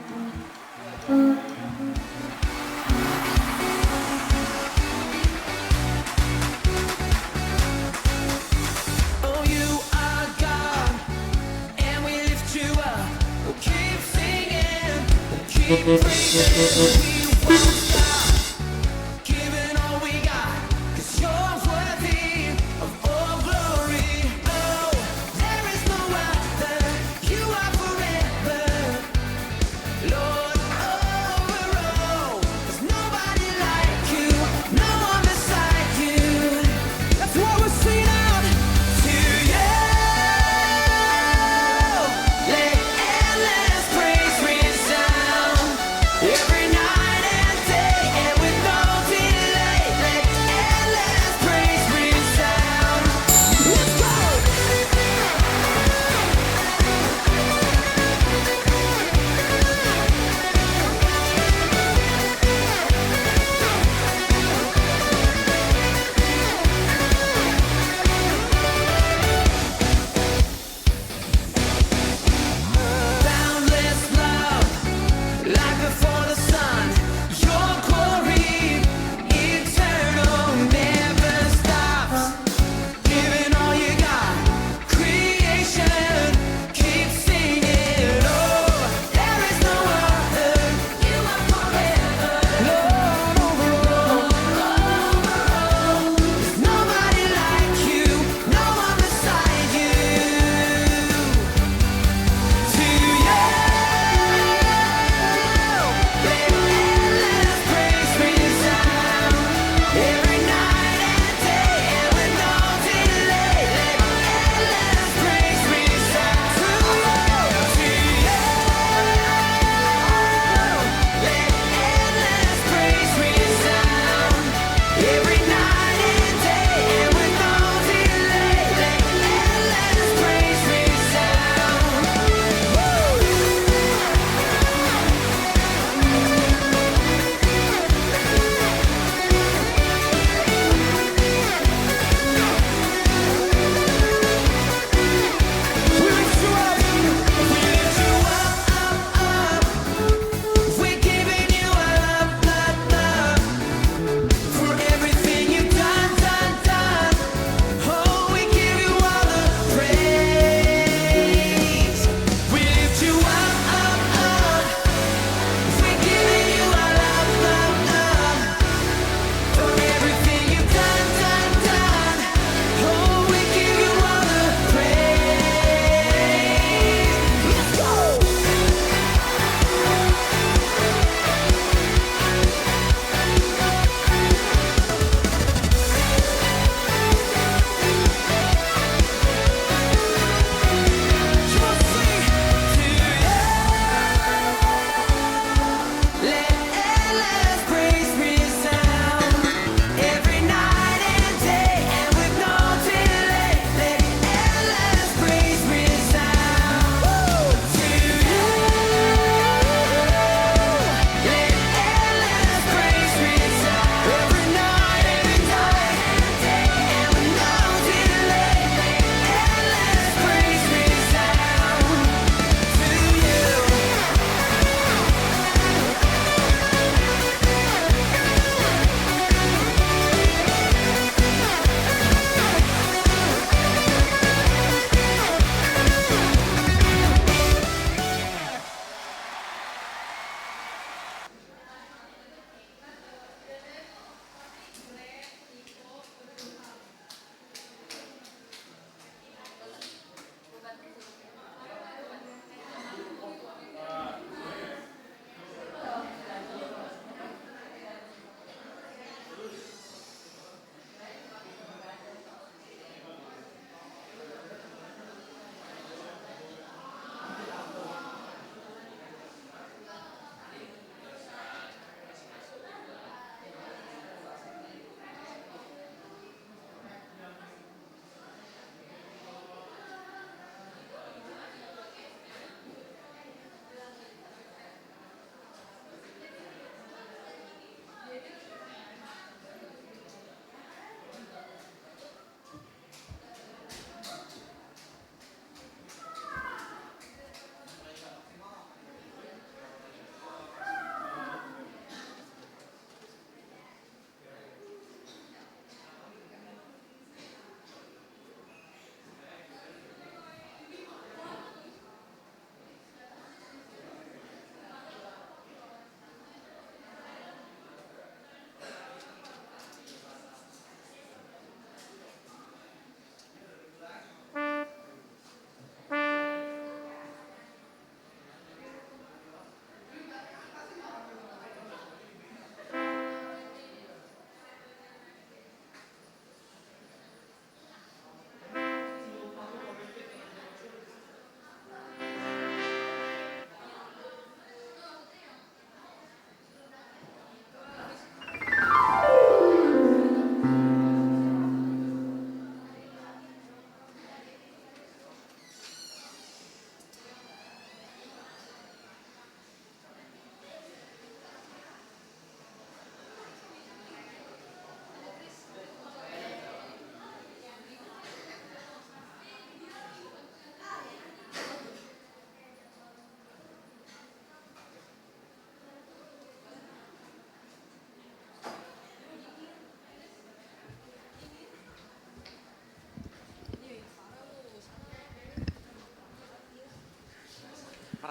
Oh, you are God, and we lift you up. We'll keep singing, we'll keep praising. We won't stop giving all we got, 'cause you're worthy of all glory. Oh, there is no other, you are forever, Lord, over all. There's nobody like you, no one beside you. That's what we're singing out to you. Let endless praise resound every night and day.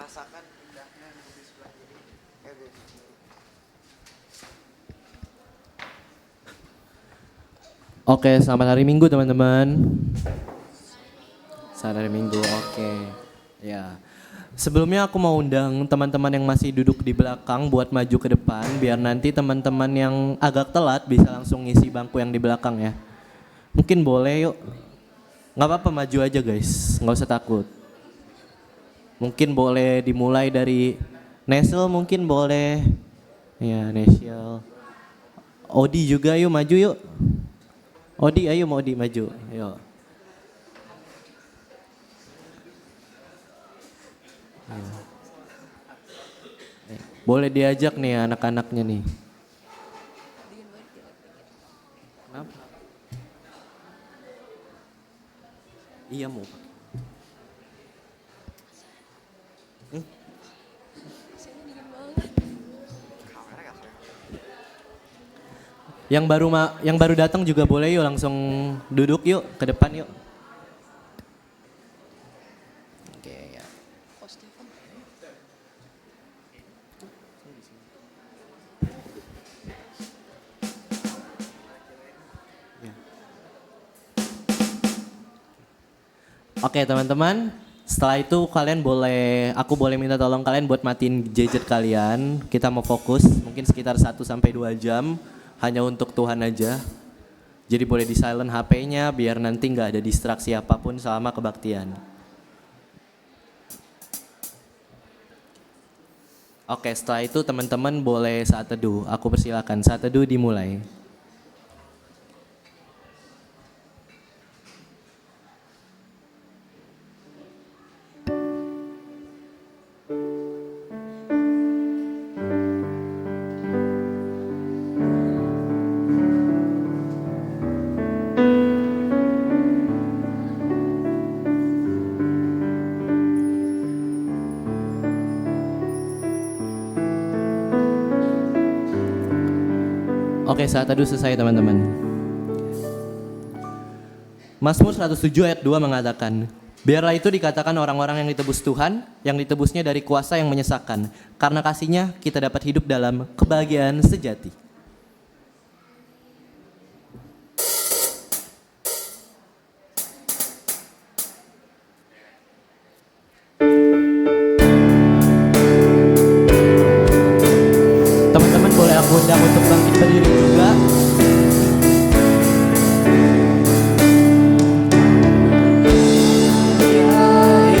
merasakan indahnya di sebelah kiri. Oke, selamat hari Minggu teman-teman. Selamat hari Minggu, oke. Ya. Sebelumnya aku mau undang teman-teman yang masih duduk di belakang buat maju ke depan biar nanti teman-teman yang agak telat bisa langsung ngisi bangku yang di belakang ya. Mungkin boleh yuk. Nggak apa-apa maju aja guys, nggak usah takut. Mungkin boleh dimulai dari Nesel mungkin boleh. Ya, Nesel. Odi juga yuk maju yuk. Odi ayo mau Odi maju. Yuk. Boleh diajak nih anak-anaknya nih. Kenapa? Iya mau. Yang baru datang juga boleh yuk langsung duduk yuk ke depan yuk. Oke ya. Oke teman-teman, setelah itu aku boleh minta tolong kalian buat matiin gadget kalian. Kita mau fokus, mungkin sekitar 1-2 jam, hanya untuk Tuhan aja. Jadi boleh di silent HP-nya biar nanti nggak ada distraksi apapun selama kebaktian. Oke, setelah itu teman-teman boleh saat teduh. Aku persilakan, saat teduh dimulai. Oke, saat teduh selesai teman-teman. Mazmur 107 ayat 2 mengatakan, biarlah itu dikatakan orang-orang yang ditebus Tuhan, yang ditebusnya dari kuasa yang menyesakan. Karena kasih-Nya kita dapat hidup dalam kebahagiaan sejati. Teman-teman boleh aku undang untuk bangkit berdiri juga.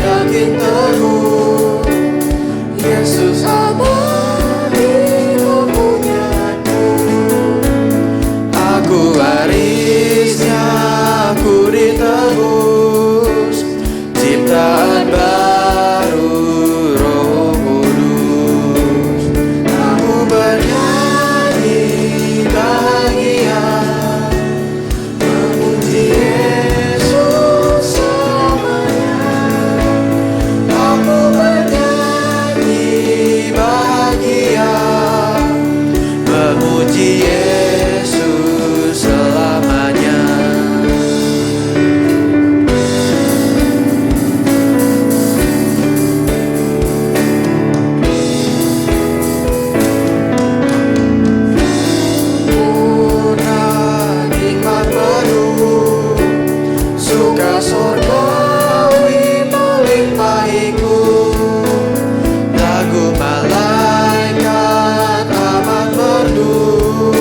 Yakin teguh, Yesus abadi kepunyaanku. Aku warisnya, aku ditebus, ciptaan baru Roh Kudus. Aku bernyanyi bahagia, memuji Yesus selamanya. Aku bernyanyi bahagia, memuji Yesus selamanya. Murah nikmat penuh, suka surgawi melimpahiku. Lagu malaikat amat merdu,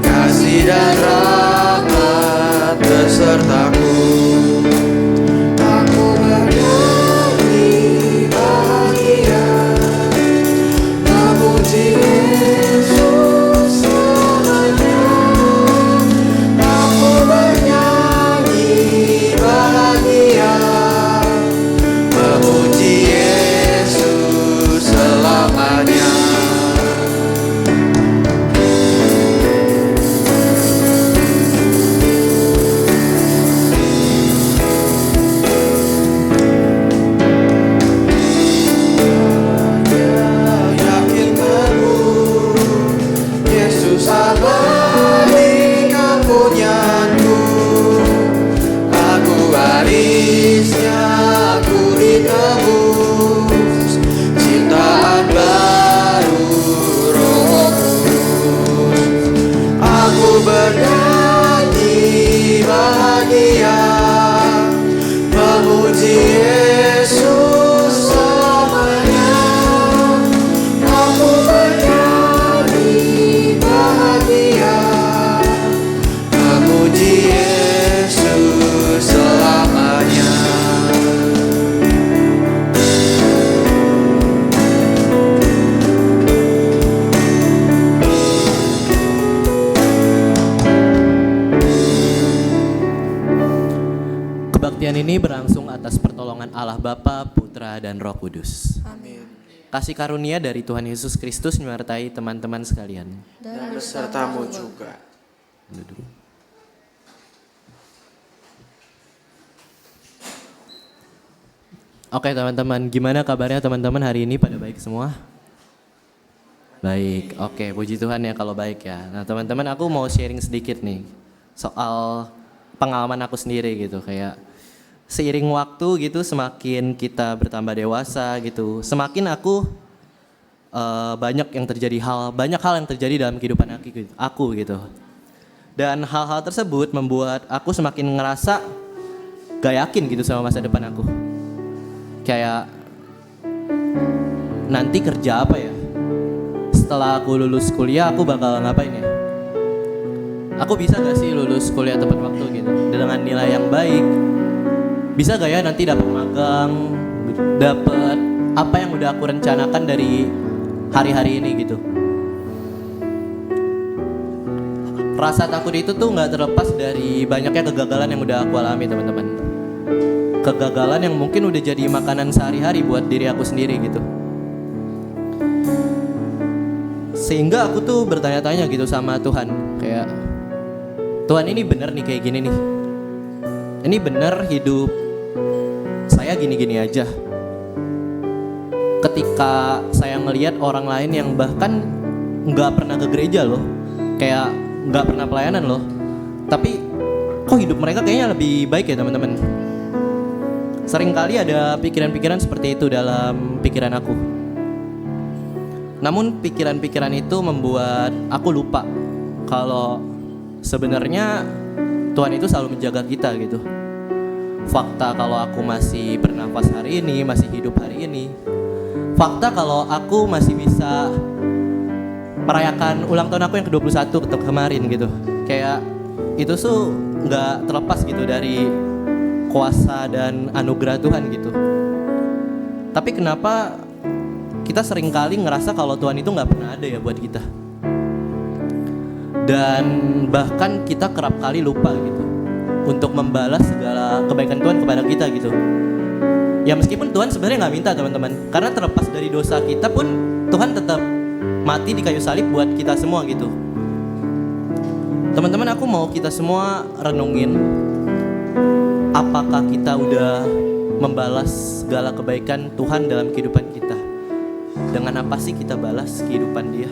kasih dan rahmat besertaku. Aku bernyanyi bahagia, memuji Yesus selamanya. Aku bernyanyi bahagia, memuji Yesus selamanya. Yakin teguh, Yesus abadi kepunyaanku. Aku warisnya, aku ditebus, Kebaktian ini berlangsung atas pertolongan Allah Bapa, Putra, dan Roh Kudus. Amin. Kasih karunia dari Tuhan Yesus Kristus menyertai teman-teman sekalian. Dan besertamu juga. Duduk. Oke teman-teman, gimana kabarnya teman-teman hari ini, pada baik semua? Baik, oke, puji Tuhan ya kalau baik ya. Nah teman-teman, aku mau sharing sedikit nih soal pengalaman aku sendiri gitu. Kayak seiring waktu gitu, semakin kita bertambah dewasa gitu, semakin banyak hal yang terjadi dalam kehidupan aku gitu. Dan hal-hal tersebut membuat aku semakin ngerasa gak yakin gitu sama masa depan aku. Kayak nanti kerja apa ya? Setelah aku lulus kuliah aku bakal ngapain ya? Aku bisa gak sih lulus kuliah tepat waktu gitu dengan nilai yang baik? Bisa gak ya nanti dapat magang, dapat apa yang udah aku rencanakan dari hari-hari ini gitu? Rasa takut itu tuh gak terlepas dari banyaknya kegagalan yang udah aku alami teman-teman. Kegagalan yang mungkin udah jadi makanan sehari-hari buat diri aku sendiri gitu. Sehingga aku tuh bertanya-tanya gitu sama Tuhan. Kayak, Tuhan ini bener nih kayak gini nih? Ini bener hidup saya gini-gini aja? Ketika saya ngelihat orang lain yang bahkan gak pernah ke gereja loh, kayak gak pernah pelayanan loh, tapi kok hidup mereka kayaknya lebih baik ya teman-teman. Seringkali ada pikiran-pikiran seperti itu dalam pikiran aku. Namun pikiran-pikiran itu membuat aku lupa kalau sebenarnya Tuhan itu selalu menjaga kita gitu. Fakta kalau aku masih bernafas hari ini, masih hidup hari ini. Fakta kalau aku masih bisa merayakan ulang tahun aku yang ke-21 kemarin gitu. Kayak itu tuh gak terlepas gitu dari kuasa dan anugerah Tuhan gitu. Tapi kenapa kita seringkali ngerasa kalau Tuhan itu gak pernah ada ya buat kita? Dan bahkan kita kerap kali lupa gitu untuk membalas segala kebaikan Tuhan kepada kita gitu. Ya meskipun Tuhan sebenarnya gak minta teman-teman, karena terlepas dari dosa kita pun Tuhan tetap mati di kayu salib buat kita semua gitu. Teman-teman, aku mau kita semua renungin, apakah kita udah membalas segala kebaikan Tuhan dalam kehidupan kita? Dengan apa sih kita balas kehidupan Dia?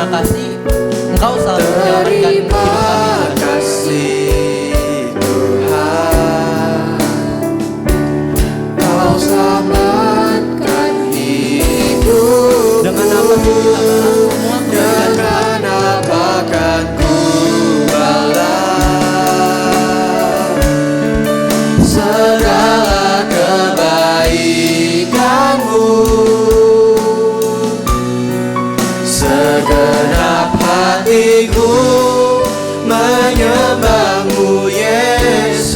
terima kasih Engkau selalu menyelamatkan hidup kami Tuhan. kasih Tuhan, Kau selamatkan hidup. Dengan apa kita balas semua kebaikan Tuhan? Dengan apa kan ku balas segala kebaikan-Mu? Segenap hatiku menyembah-Mu Yesus,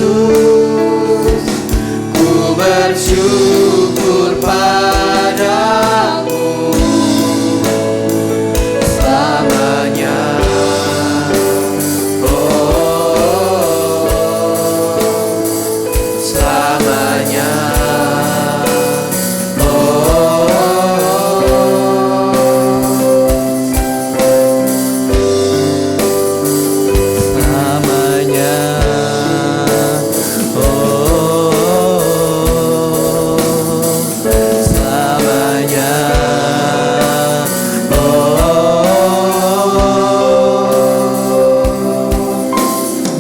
ku bersyukur padamu selamanya. Selamanya. Selamanya. Selamanya.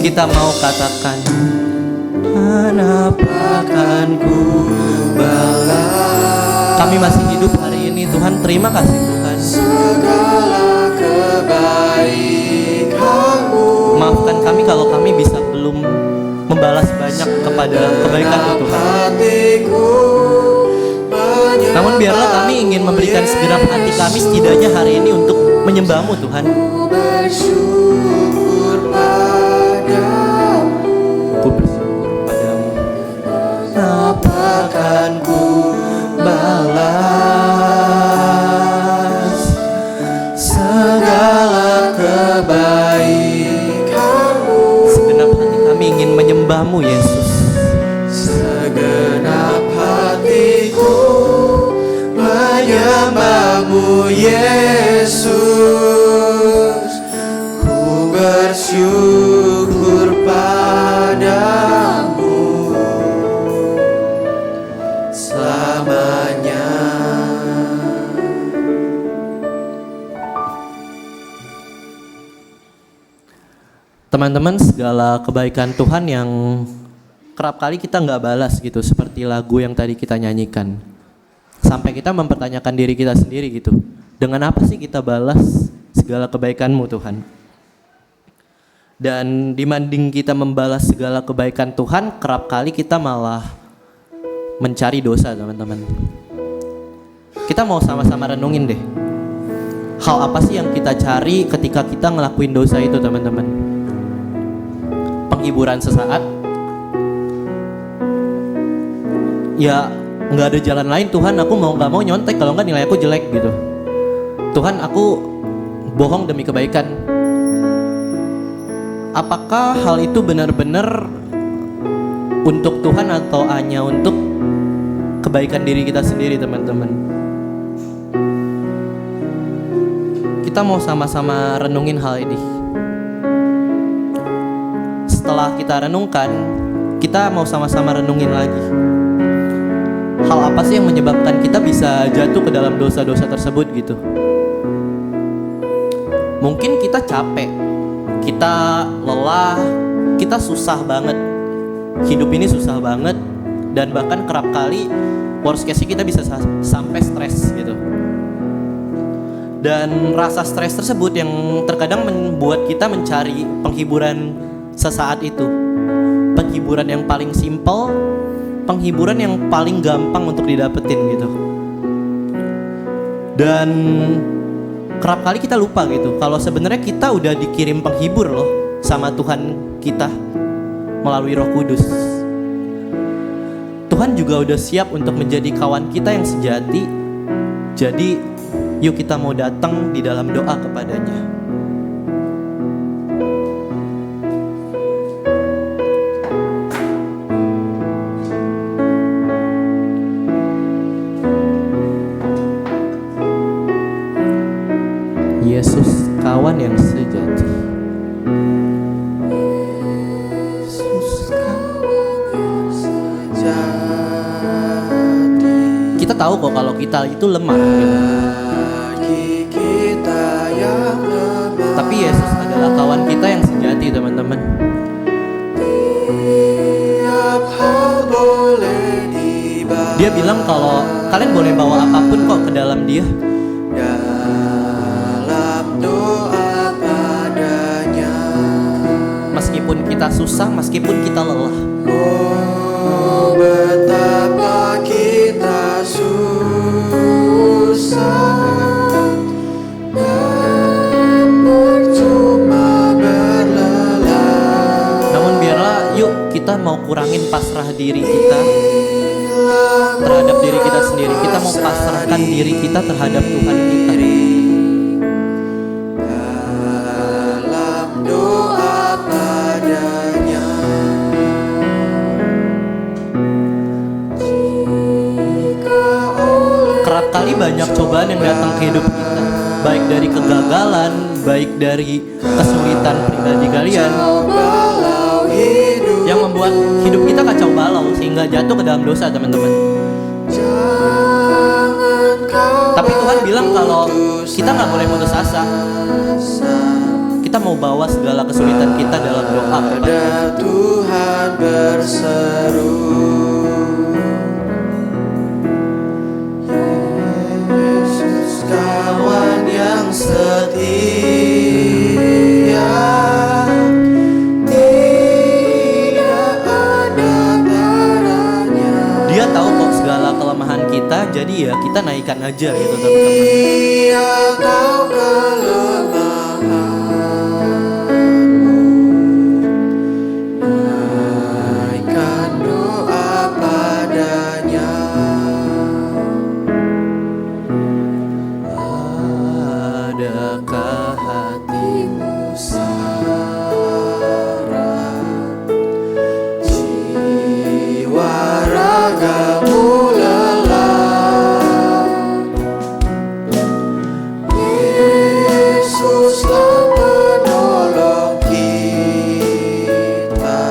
Kita mau katakan, apakan ku balas. Kami masih hidup hari ini Tuhan, terima kasih Tuhan. Segala kebaikan-Mu. Maafkan kami kalau kami bisa belum membalas banyak kepada kebaikan-Mu Tuhan. Hatiku menyembah-Mu Namun biarlah kami ingin memberikan segenap hati kami setidaknya hari ini untuk menyembah-Mu Tuhan. Ku bersyukur padamu. Ku bersyukur padamu. Apakan ku balas segala kebaikan-Mu. Segenap hati kami ingin menyembah-Mu Yesus. Segenap hatiku menyembah-Mu Yesus, ku bersyukur padamu selamanya. Teman-teman, segala kebaikan Tuhan yang kerap kali kita nggak balas gitu, seperti lagu yang tadi kita nyanyikan. Sampai kita mempertanyakan diri kita sendiri gitu, dengan apa sih kita balas segala kebaikan-Mu Tuhan? Dan dibanding kita membalas segala kebaikan Tuhan, kerap kali kita malah mencari dosa teman-teman. Kita mau sama-sama renungin deh, hal apa sih yang kita cari ketika kita ngelakuin dosa itu teman-teman? Penghiburan sesaat? Ya nggak ada jalan lain Tuhan, aku nggak mau nyontek, kalau nggak nilai aku jelek gitu. Tuhan, aku bohong demi kebaikan. Apakah hal itu benar-benar untuk Tuhan atau hanya untuk kebaikan diri kita sendiri teman-teman? Kita mau sama-sama renungin hal ini. Setelah kita renungkan, kita mau sama-sama renungin lagi. Hal apa sih yang menyebabkan kita bisa jatuh ke dalam dosa-dosa tersebut gitu? Mungkin kita capek, kita lelah, kita susah banget. Hidup ini susah banget, dan bahkan kerap kali worst case-nya kita bisa sampai stres gitu. Dan rasa stres tersebut yang terkadang membuat kita mencari penghiburan sesaat itu. Penghiburan yang paling simpel, penghiburan yang paling gampang untuk didapetin gitu. Dan kerap kali kita lupa gitu, kalau sebenarnya kita udah dikirim penghibur loh sama Tuhan kita melalui Roh Kudus. Tuhan juga udah siap untuk menjadi kawan kita yang sejati. Jadi yuk kita mau datang di dalam doa kepadanya. Yesus, kawan yang sejati. Yesus, kawan yang sejati. Kita tahu kok kalau kita itu lemah gitu. Bagi kita yang adalah kawan kita yang sejati, teman-teman. Tiap hal boleh dibawa Dia bilang kalau kalian boleh bawa apapun kok ke dalam dia. dalam doa padanya. Meskipun kita susah, meskipun kita lelah. Oh, betapa kita susah dan percuma berlelah. Namun biarlah yuk kita mau kurangin pasrah diri kita terhadap diri kita sendiri. Kita mau pasrahkan diri kita terhadap Tuhan kita. Dalam doa padanya. Kerap kali banyak cobaan yang datang ke hidup kita, baik dari kegagalan, baik dari kesulitan pribadi kalian, Walau hidup yang membuat hidup kita kacau balau sehingga jatuh ke dalam dosa, teman-teman. jangan kau Tapi Tuhan bilang kalau kita nggak boleh putus asa. Kita mau bawa segala kesulitan kita dalam doa kepada pada Tuhan berseru. Yesus kawan yang setia, tidak ada taranya. Dia tahu kok segala kelemahan kita, jadi ya kita naikkan aja gitu, teman-teman. Dia tahu kelemahanmu, naikkan doa padanya. Adakah hatimu Sarah, jiwa ragamu lelah, Yesuslah penolong kita,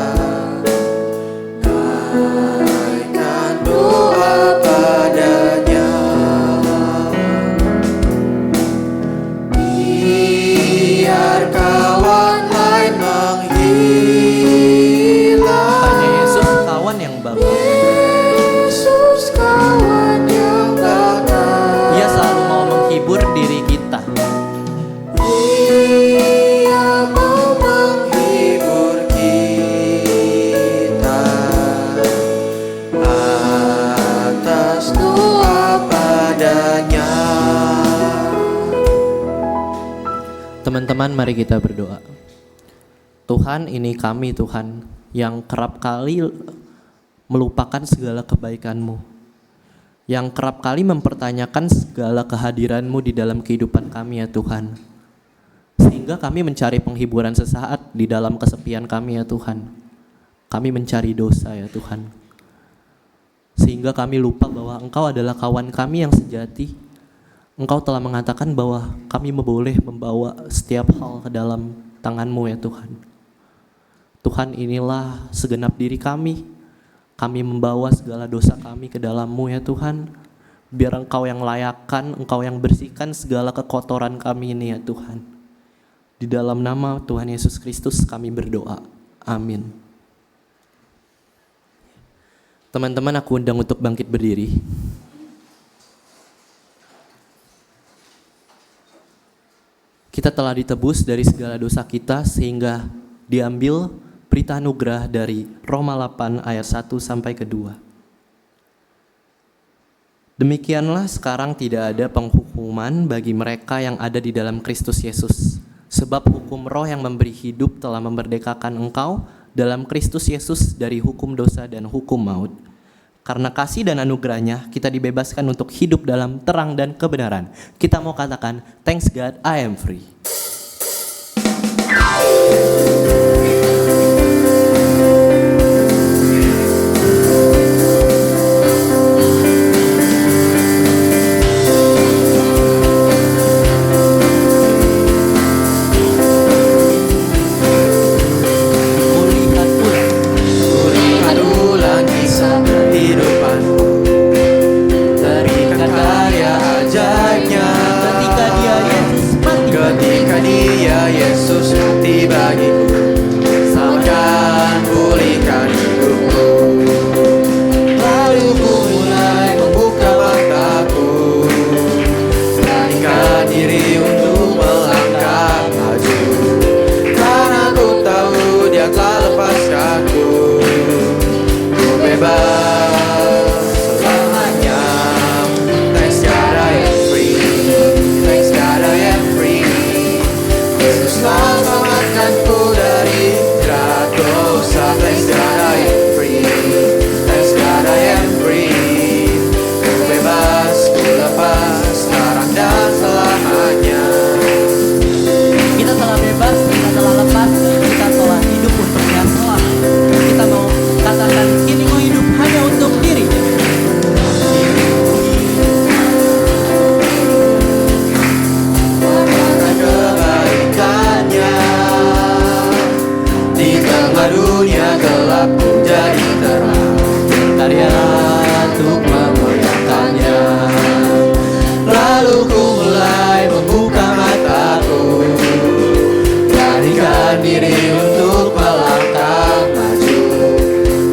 naikkan doa padanya. Biar kawan lain menghilang, hanya Yesus kawan yang bakal. Yesus kawan yang bakal. Ia selalu mau menghibur diri kita. Dia mau menghibur kita atas doa padanya. Teman-teman, mari kita berdoa. Tuhan, ini kami Tuhan yang kerap kali melupakan segala kebaikan-Mu, yang kerap kali mempertanyakan segala kehadiran-Mu di dalam kehidupan kami ya Tuhan, sehingga kami mencari penghiburan sesaat di dalam kesepian kami ya Tuhan. Kami mencari dosa ya Tuhan, sehingga kami lupa bahwa Engkau adalah kawan kami yang sejati. Engkau telah mengatakan bahwa kami boleh membawa setiap hal ke dalam tangan-Mu ya Tuhan. Tuhan, inilah segenap diri kami. Kami membawa segala dosa kami ke dalam-Mu ya Tuhan. Biar Engkau yang layakkan, Engkau yang bersihkan segala kekotoran kami ini ya Tuhan. Di dalam nama Tuhan Yesus Kristus kami berdoa. Amin. Teman-teman, aku undang untuk bangkit berdiri. Kita telah ditebus dari segala dosa kita sehingga diambil berita anugerah dari Roma 8 ayat 1 sampai ke 2. Demikianlah sekarang tidak ada penghukuman bagi mereka yang ada di dalam Kristus Yesus. Sebab hukum Roh yang memberi hidup telah memerdekakan engkau dalam Kristus Yesus dari hukum dosa dan hukum maut. Karena kasih dan anugerahnya kita dibebaskan untuk hidup dalam terang dan kebenaran. Kita mau katakan, thanks God, I am free. Kulihat ulang kisah kehidupanku, terikat karya ajaibnya. Ketika dia Yesus mati, Ketika Berkat Dia Yesus mati bagiku, selamatkan pulihkan hidupku. Lalu ku mulai membuka mataku, beranikan diri untuk melangkah maju, karena ku tahu Dia telah lepaskanku. Ku bebas selamanya. Thanks God I am free, thanks God I am free. Yesus telah selamatkanku dari jerat dosa. Thanks God I am free, thanks God I am free. Ku bebas, ku lepas sekarang dan selamanya. Kita telah bebas, kita telah lepas, kita telah hidup untuk Yang selamat. Kita mau katakan, kini ku hidup hanya untuk dirinya. Warnakan kebaikannya, di tengah dunia gelap ku jadi terang. Karya untuk memuliakannya. Lalu ku mulai membuka mataku, beranikan diri untuk melangkah maju,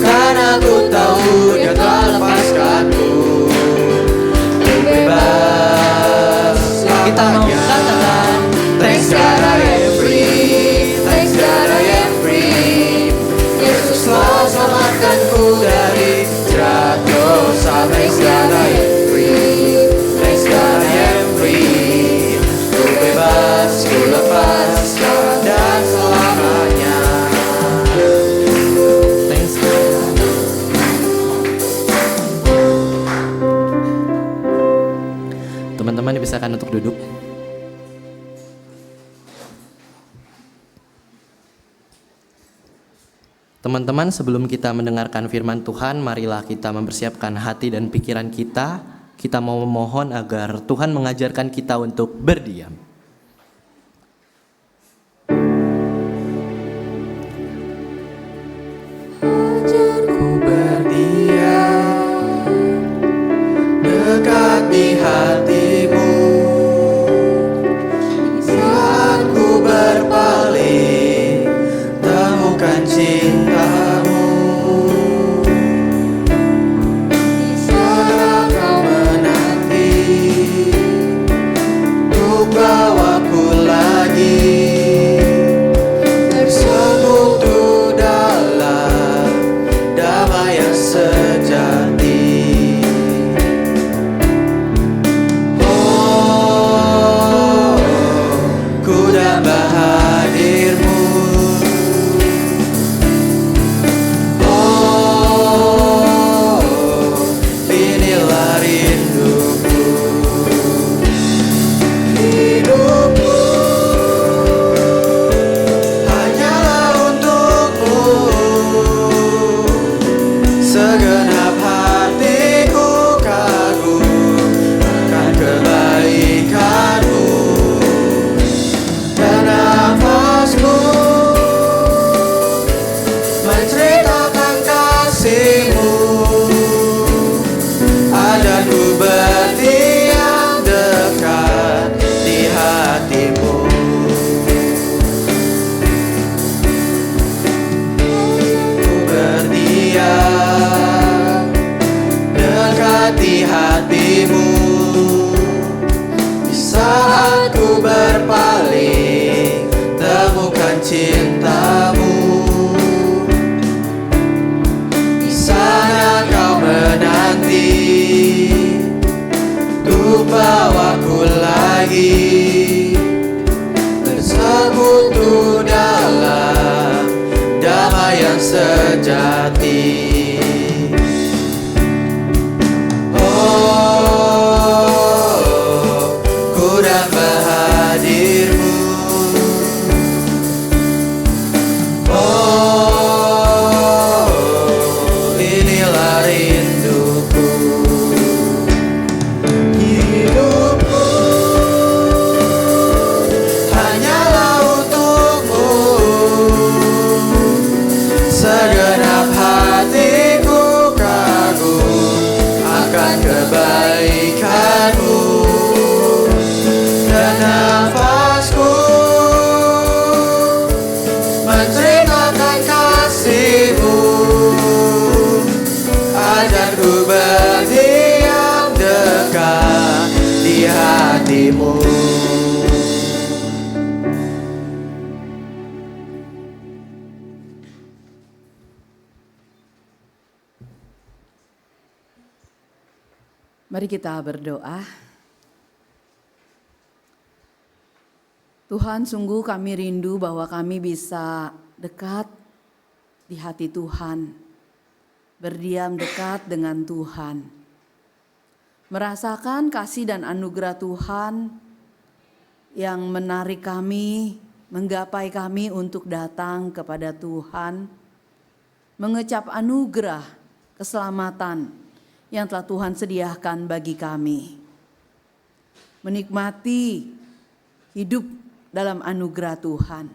karena ku tahu Dia telah lepaskanku. Ku bebas Kita mau katakan, thanks God I am free, thanks God I am free. Yesus telah selamatkanku dari jerat dosa. Thanks God I am free, thanks God I am free. Ku bebas, ku lepas sekarang dan selamanya. thanks God. Teman-teman dipisahkan untuk duduk. Teman-teman, sebelum kita mendengarkan firman Tuhan, marilah kita mempersiapkan hati dan pikiran kita. Kita mau memohon agar Tuhan mengajarkan kita untuk berdiam. Ku berdiam dekat di hatimu, saat ku berpaling temukan cintamu. Saat kau menanti untuk bawaku lagi bersekutu dalam damai yang sejati. Oh, ku dambah hadirmu. Oh, inilah rinduku. Hidupku hanyalah untukmu. Segenap hatiku kagum akan kebaikanmu, dan nafasku menceritakan kasihmu. Ada ku berdiam dekat di hatimu. Ku berdiam dekat di hatimu, di saat ku berpaling temukan cintamu. Di sana kau menanti untuk bawaku lagi bersekutu dalam damai yang sejati. Oh, ku dambah hadirmu. Oh, inilah rinduku. Hidupku hanyalah untukmu. Segenap hatiku kagum akan kebaikanmu, dan nafasku Mari kita berdoa. Tuhan, sungguh kami rindu bahwa kami bisa dekat di hati Tuhan, berdiam dekat dengan Tuhan, merasakan kasih dan anugerah Tuhan yang menarik kami, menggapai kami untuk datang kepada Tuhan, mengecap anugerah keselamatan yang telah Tuhan sediakan bagi kami. Menikmati hidup dalam anugerah Tuhan.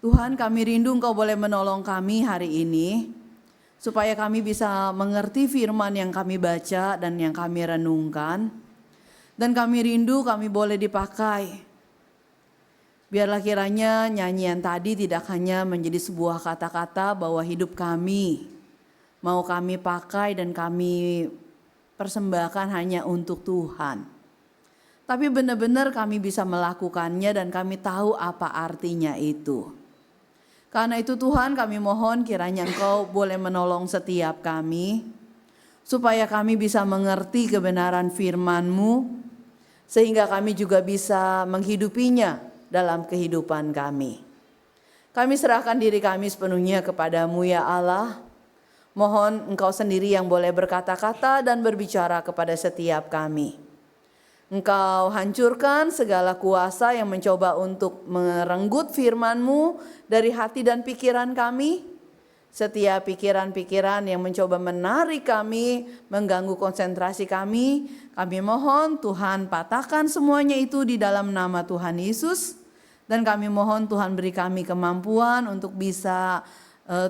Tuhan, kami rindu Engkau boleh menolong kami hari ini, supaya kami bisa mengerti firman yang kami baca dan yang kami renungkan. Dan kami rindu kami boleh dipakai. Biarlah kiranya nyanyian tadi tidak hanya menjadi sebuah kata-kata bahwa hidup kami mau kami pakai dan kami persembahkan hanya untuk Tuhan. Tapi benar-benar kami bisa melakukannya dan kami tahu apa artinya itu. Karena itu Tuhan, kami mohon kiranya Engkau boleh menolong setiap kami, supaya kami bisa mengerti kebenaran firman-Mu, sehingga kami juga bisa menghidupinya dalam kehidupan kami. Kami serahkan diri kami sepenuhnya kepada-Mu ya Allah. Mohon Engkau sendiri yang boleh berkata-kata dan berbicara kepada setiap kami. Engkau hancurkan segala kuasa yang mencoba untuk merenggut firman-Mu dari hati dan pikiran kami. Setiap pikiran-pikiran yang mencoba menarik kami, mengganggu konsentrasi kami mohon Tuhan patahkan semuanya itu di dalam nama Tuhan Yesus. Dan kami mohon Tuhan beri kami kemampuan untuk bisa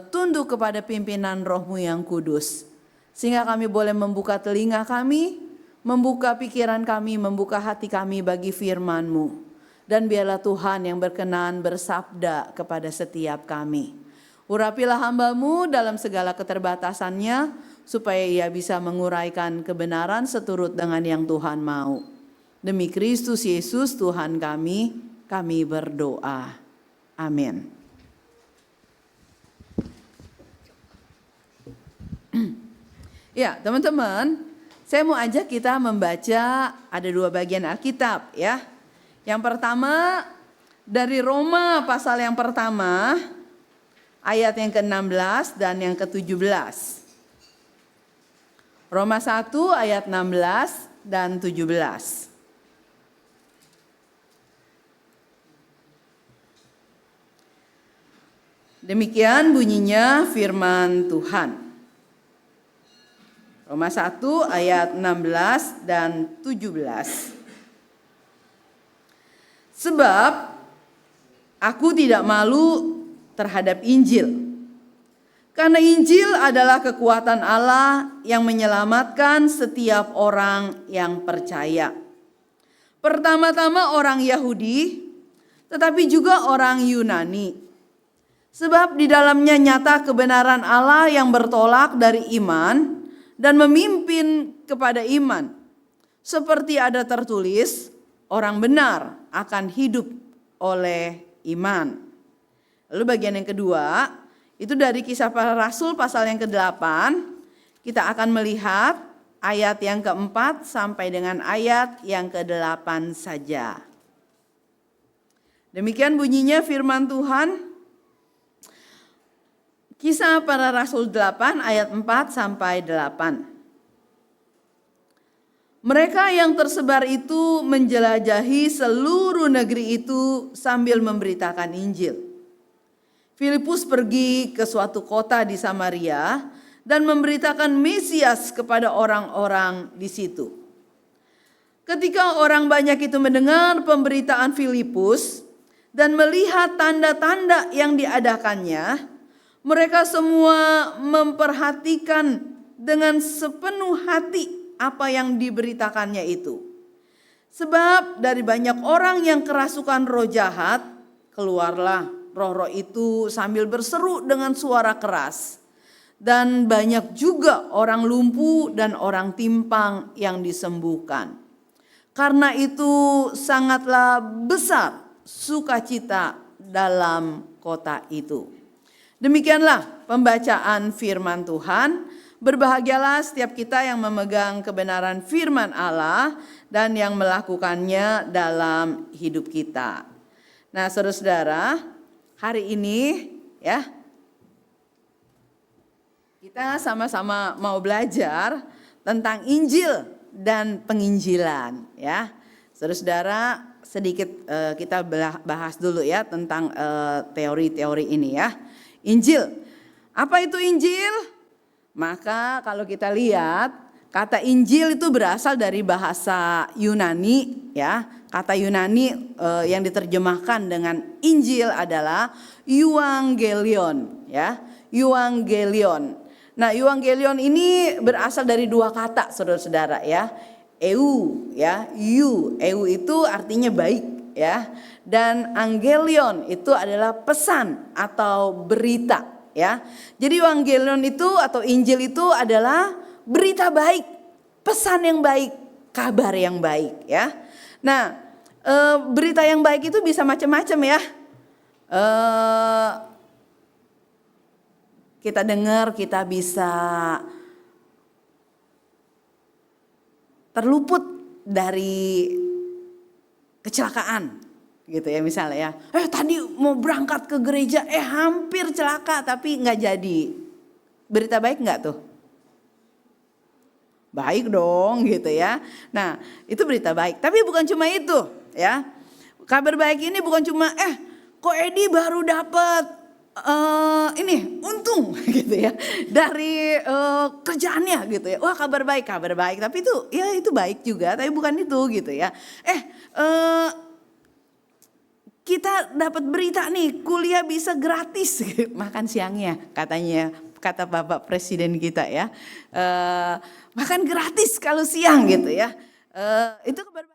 tunduk kepada pimpinan Roh-Mu yang kudus. Sehingga kami boleh membuka telinga kami, membuka pikiran kami, membuka hati kami bagi firman-Mu. Dan biarlah Tuhan yang berkenan bersabda kepada setiap kami. Urapilah hamba-Mu dalam segala keterbatasannya, supaya ia bisa menguraikan kebenaran seturut dengan yang Tuhan mau. Demi Kristus Yesus Tuhan kami berdoa. Amin. Ya, teman-teman, saya mau ajak kita membaca ada 2 bagian Alkitab ya. Yang pertama dari Roma pasal yang pertama ayat yang ke-16 dan yang ke-17. Roma 1 ayat 16 dan 17. Demikian bunyinya firman Tuhan. Roma 1 ayat 16 dan 17. Sebab aku tidak malu terhadap Injil. Karena Injil adalah kekuatan Allah yang menyelamatkan setiap orang yang percaya. Pertama-tama orang Yahudi, tetapi juga orang Yunani. Sebab di dalamnya nyata kebenaran Allah yang bertolak dari iman dan memimpin kepada iman. Seperti ada tertulis, orang benar akan hidup oleh iman. Lalu bagian yang kedua, itu dari Kisah Para Rasul pasal yang ke-8. Kita akan melihat ayat yang ke-4 sampai dengan ayat yang ke-8 saja. Demikian bunyinya firman Tuhan. Kisah Para Rasul 8 ayat 4 sampai 8. Mereka yang tersebar itu menjelajahi seluruh negeri itu sambil memberitakan Injil. Filipus pergi ke suatu kota di Samaria dan memberitakan Mesias kepada orang-orang di situ. Ketika orang banyak itu mendengar pemberitaan Filipus dan melihat tanda-tanda yang diadakannya, mereka semua memperhatikan dengan sepenuh hati apa yang diberitakannya itu. Sebab dari banyak orang yang kerasukan roh jahat, keluarlah roh-roh itu sambil berseru dengan suara keras. Dan banyak juga orang lumpuh dan orang timpang yang disembuhkan. Karena itu sangatlah besar sukacita dalam kota itu. Demikianlah pembacaan firman Tuhan. Berbahagialah setiap kita yang memegang kebenaran firman Allah dan yang melakukannya dalam hidup kita. Nah, saudara-saudara, hari ini ya kita sama-sama mau belajar tentang Injil dan penginjilan ya. Saudara-saudara, sedikit kita bahas dulu ya tentang teori-teori ini ya. Injil. Apa itu Injil? Maka kalau kita lihat kata Injil itu berasal dari bahasa Yunani ya. Kata Yunani yang diterjemahkan dengan Injil adalah Euangelion ya. Euangelion. Nah, Euangelion ini berasal dari dua kata saudara-saudara ya. Eu ya, eu itu artinya baik ya. Dan angelion itu adalah pesan atau berita ya. Jadi Evangelion itu atau Injil itu adalah berita baik, pesan yang baik, kabar yang baik ya. Nah, berita yang baik itu bisa macam-macam ya. Kita dengar, kita bisa terluput dari kecelakaan gitu ya misalnya ya. Tadi mau berangkat ke gereja hampir celaka tapi nggak jadi. Berita baik nggak tuh? Baik dong gitu ya. Nah, itu berita baik. Tapi bukan cuma itu ya. Kabar baik ini bukan cuma kok Edi baru dapat ini untung gitu ya dari kerjaannya gitu ya. Wah, kabar baik. Tapi itu ya itu baik juga, tapi bukan itu gitu ya. Kita dapat berita nih, kuliah bisa gratis makan siangnya katanya, kata Bapak Presiden kita ya. Makan gratis kalau siang gitu ya. Itu kabar baik.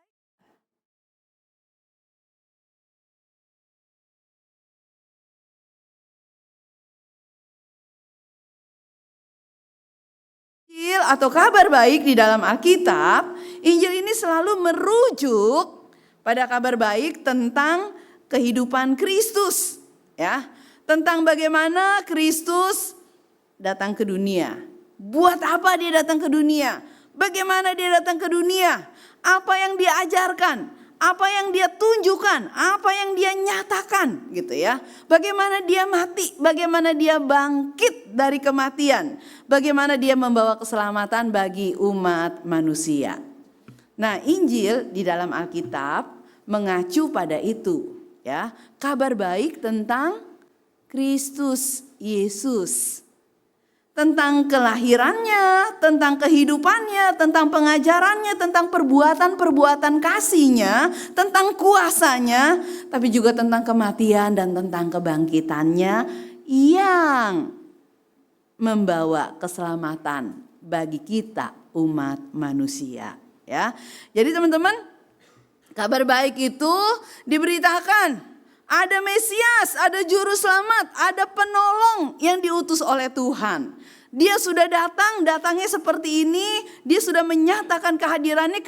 Injil atau kabar baik di dalam Alkitab, Injil ini selalu merujuk pada kabar baik tentang kehidupan Kristus, ya. Tentang bagaimana Kristus datang ke dunia. Buat apa dia datang ke dunia? Bagaimana dia datang ke dunia? Apa yang dia ajarkan? Apa yang dia tunjukkan, apa yang dia nyatakan gitu ya. Bagaimana dia mati, bagaimana dia bangkit dari kematian. Bagaimana dia membawa keselamatan bagi umat manusia. Nah, Injil di dalam Alkitab mengacu pada itu ya. Kabar baik tentang Kristus Yesus. Tentang kelahirannya, tentang kehidupannya, tentang pengajarannya, tentang perbuatan-perbuatan kasihnya, tentang kuasanya, tapi juga tentang kematian dan tentang kebangkitannya yang membawa keselamatan bagi kita umat manusia. Ya, jadi teman-teman, kabar baik itu diberitakan. Ada Mesias, ada Juru Selamat, ada penolong yang diutus oleh Tuhan. Dia sudah datang, datangnya seperti ini. Dia sudah menyatakan kehadirannya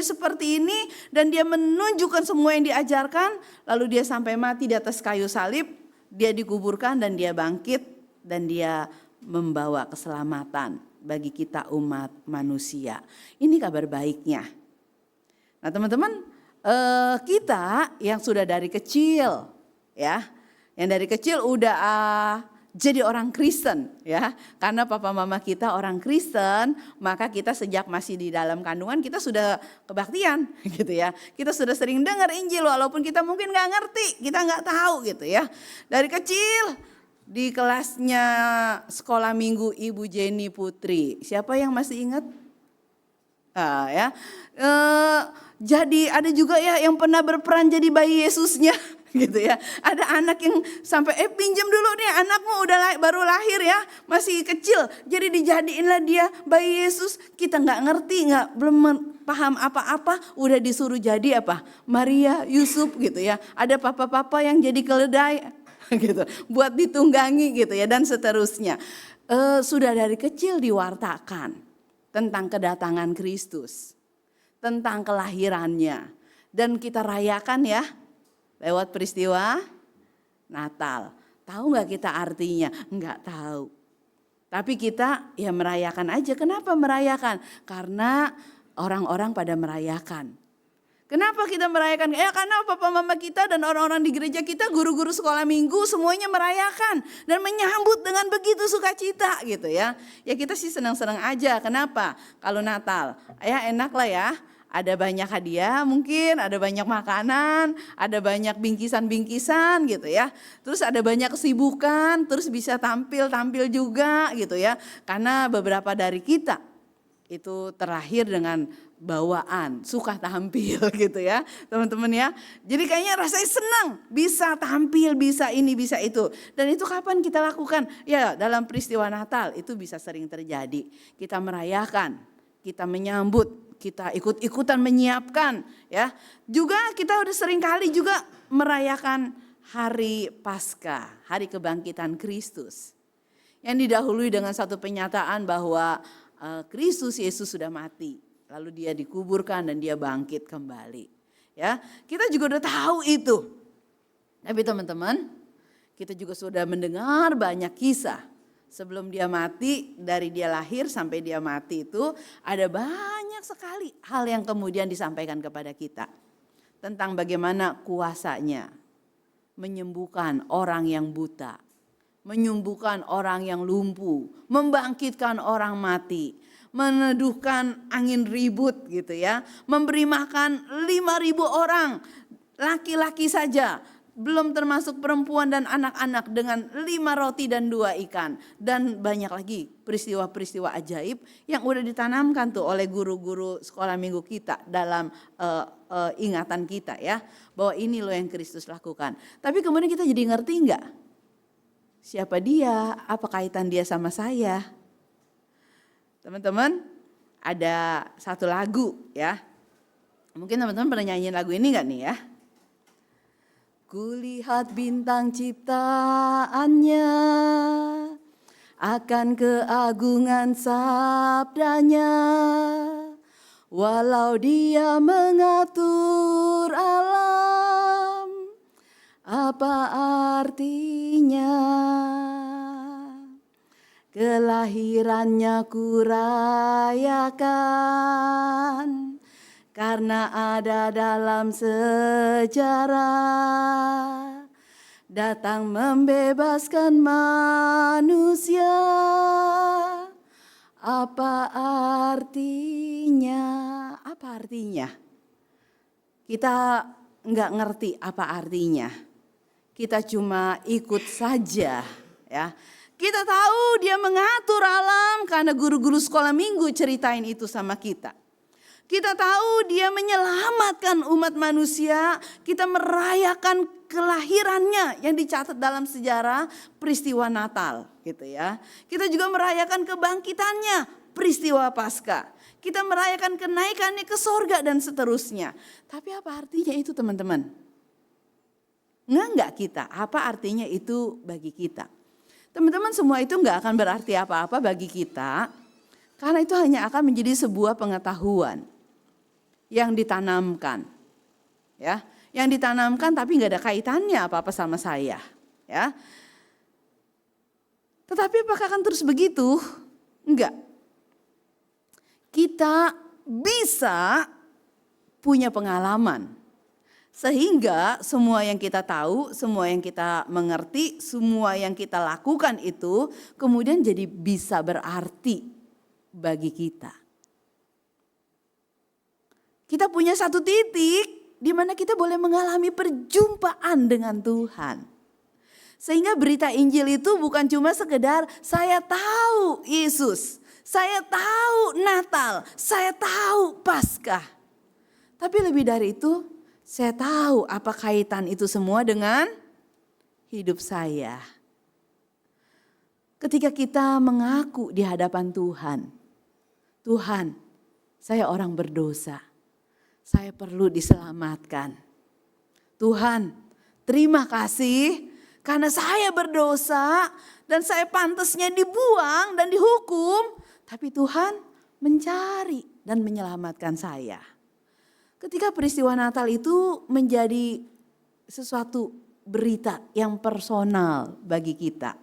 seperti ini. Dan dia menunjukkan semua yang diajarkan. Lalu dia sampai mati di atas kayu salib. Dia dikuburkan dan dia bangkit. Dan dia membawa keselamatan bagi kita umat manusia. Ini kabar baiknya. Nah teman-teman, kita yang sudah dari kecil ya, yang dari kecil udah jadi orang Kristen ya, karena papa mama kita orang Kristen, maka kita sejak masih di dalam kandungan kita sudah kebaktian gitu ya. Kita sudah sering dengar Injil walaupun kita mungkin nggak ngerti, kita nggak tahu gitu ya. Dari kecil di kelasnya sekolah minggu Ibu Jenny Putri, siapa yang masih ingat? Ya, jadi ada juga ya yang pernah berperan jadi bayi Yesusnya gitu ya. Ada anak yang sampai pinjam dulu nih anakmu udah baru lahir ya, masih kecil. Jadi dijadiinlah dia bayi Yesus. Kita nggak ngerti, belum paham apa-apa, udah disuruh jadi apa? Maria, Yusuf gitu ya. Ada papa-papa yang jadi keledai gitu, buat ditunggangi gitu ya dan seterusnya. Sudah dari kecil diwartakan tentang kedatangan Kristus, tentang kelahirannya. Dan kita rayakan ya lewat peristiwa Natal. Tahu gak kita artinya? Enggak tahu. Tapi kita ya merayakan aja. Kenapa merayakan? Karena orang-orang pada merayakan. Kenapa kita merayakan? Ya karena papa mama kita dan orang-orang di gereja kita, guru-guru sekolah minggu semuanya merayakan dan menyambut dengan begitu sukacita gitu ya. Ya kita sih senang-senang aja. Kenapa? Kalau Natal, ya enak lah ya. Ada banyak hadiah mungkin, ada banyak makanan, ada banyak bingkisan-bingkisan gitu ya. Terus ada banyak kesibukan, terus bisa tampil-tampil juga gitu ya. Karena beberapa dari kita itu terlahir dengan bawaan, suka tampil gitu ya teman-teman ya. Jadi kayaknya rasanya senang bisa tampil, bisa ini, bisa itu. Dan itu kapan kita lakukan? Ya dalam peristiwa Natal itu bisa sering terjadi. Kita merayakan, kita menyambut, kita ikut-ikutan menyiapkan ya. Juga kita udah sering kali juga merayakan hari Paskah, hari kebangkitan Kristus. Yang didahului dengan satu penyataan bahwa Kristus Yesus sudah mati, lalu dia dikuburkan dan dia bangkit kembali. Ya, kita juga udah tahu itu. Tapi teman-teman, kita juga sudah mendengar banyak kisah sebelum dia mati, dari dia lahir sampai dia mati itu ada banyak sekali hal yang kemudian disampaikan kepada kita tentang bagaimana kuasanya menyembuhkan orang yang buta, menyembuhkan orang yang lumpuh, membangkitkan orang mati, meneduhkan angin ribut gitu ya, memberi makan 5.000 orang, laki-laki saja, belum termasuk perempuan dan anak-anak dengan 5 roti dan 2 ikan. Dan banyak lagi peristiwa-peristiwa ajaib yang udah ditanamkan tuh oleh guru-guru sekolah minggu kita dalam ingatan kita ya, bahwa ini loh yang Kristus lakukan. Tapi kemudian kita jadi ngerti enggak? Siapa dia? Apa kaitan dia sama saya? Teman-teman, ada satu lagu ya. Mungkin teman-teman pernah nyanyiin lagu ini enggak nih ya? Kulihat bintang ciptaannya, akan keagungan sabdanya. Walau dia mengatur alam, apa artinya? Kelahirannya kurayakan, karena ada dalam sejarah, datang membebaskan manusia. Apa artinya? Apa artinya? Kita nggak ngerti apa artinya. Kita cuma ikut saja ya. Kita tahu dia mengatur alam karena guru-guru sekolah minggu ceritain itu sama kita. Kita tahu dia menyelamatkan umat manusia, kita merayakan kelahirannya yang dicatat dalam sejarah peristiwa Natal gitu ya. Kita juga merayakan kebangkitannya, peristiwa Paskah. Kita merayakan kenaikannya ke sorga dan seterusnya. Tapi apa artinya itu teman-teman? Enggak kita, apa artinya itu bagi kita? Teman-teman semua itu enggak akan berarti apa-apa bagi kita, karena itu hanya akan menjadi sebuah pengetahuan yang ditanamkan, ya, yang ditanamkan tapi nggak ada kaitannya apa-apa sama saya, ya. Tetapi apakah akan terus begitu? Enggak. Kita bisa punya pengalaman, sehingga semua yang kita tahu, semua yang kita mengerti, semua yang kita lakukan itu kemudian jadi bisa berarti bagi kita. Kita punya satu titik di mana kita boleh mengalami perjumpaan dengan Tuhan. Sehingga berita Injil itu bukan cuma sekedar saya tahu Yesus, saya tahu Natal, saya tahu Paskah. Tapi lebih dari itu, saya tahu apa kaitan itu semua dengan hidup saya. Ketika kita mengaku di hadapan Tuhan, Tuhan, saya orang berdosa. Saya perlu diselamatkan. Tuhan, terima kasih karena saya berdosa dan saya pantasnya dibuang dan dihukum. Tapi Tuhan mencari dan menyelamatkan saya. Ketika peristiwa Natal itu menjadi sesuatu berita yang personal bagi kita.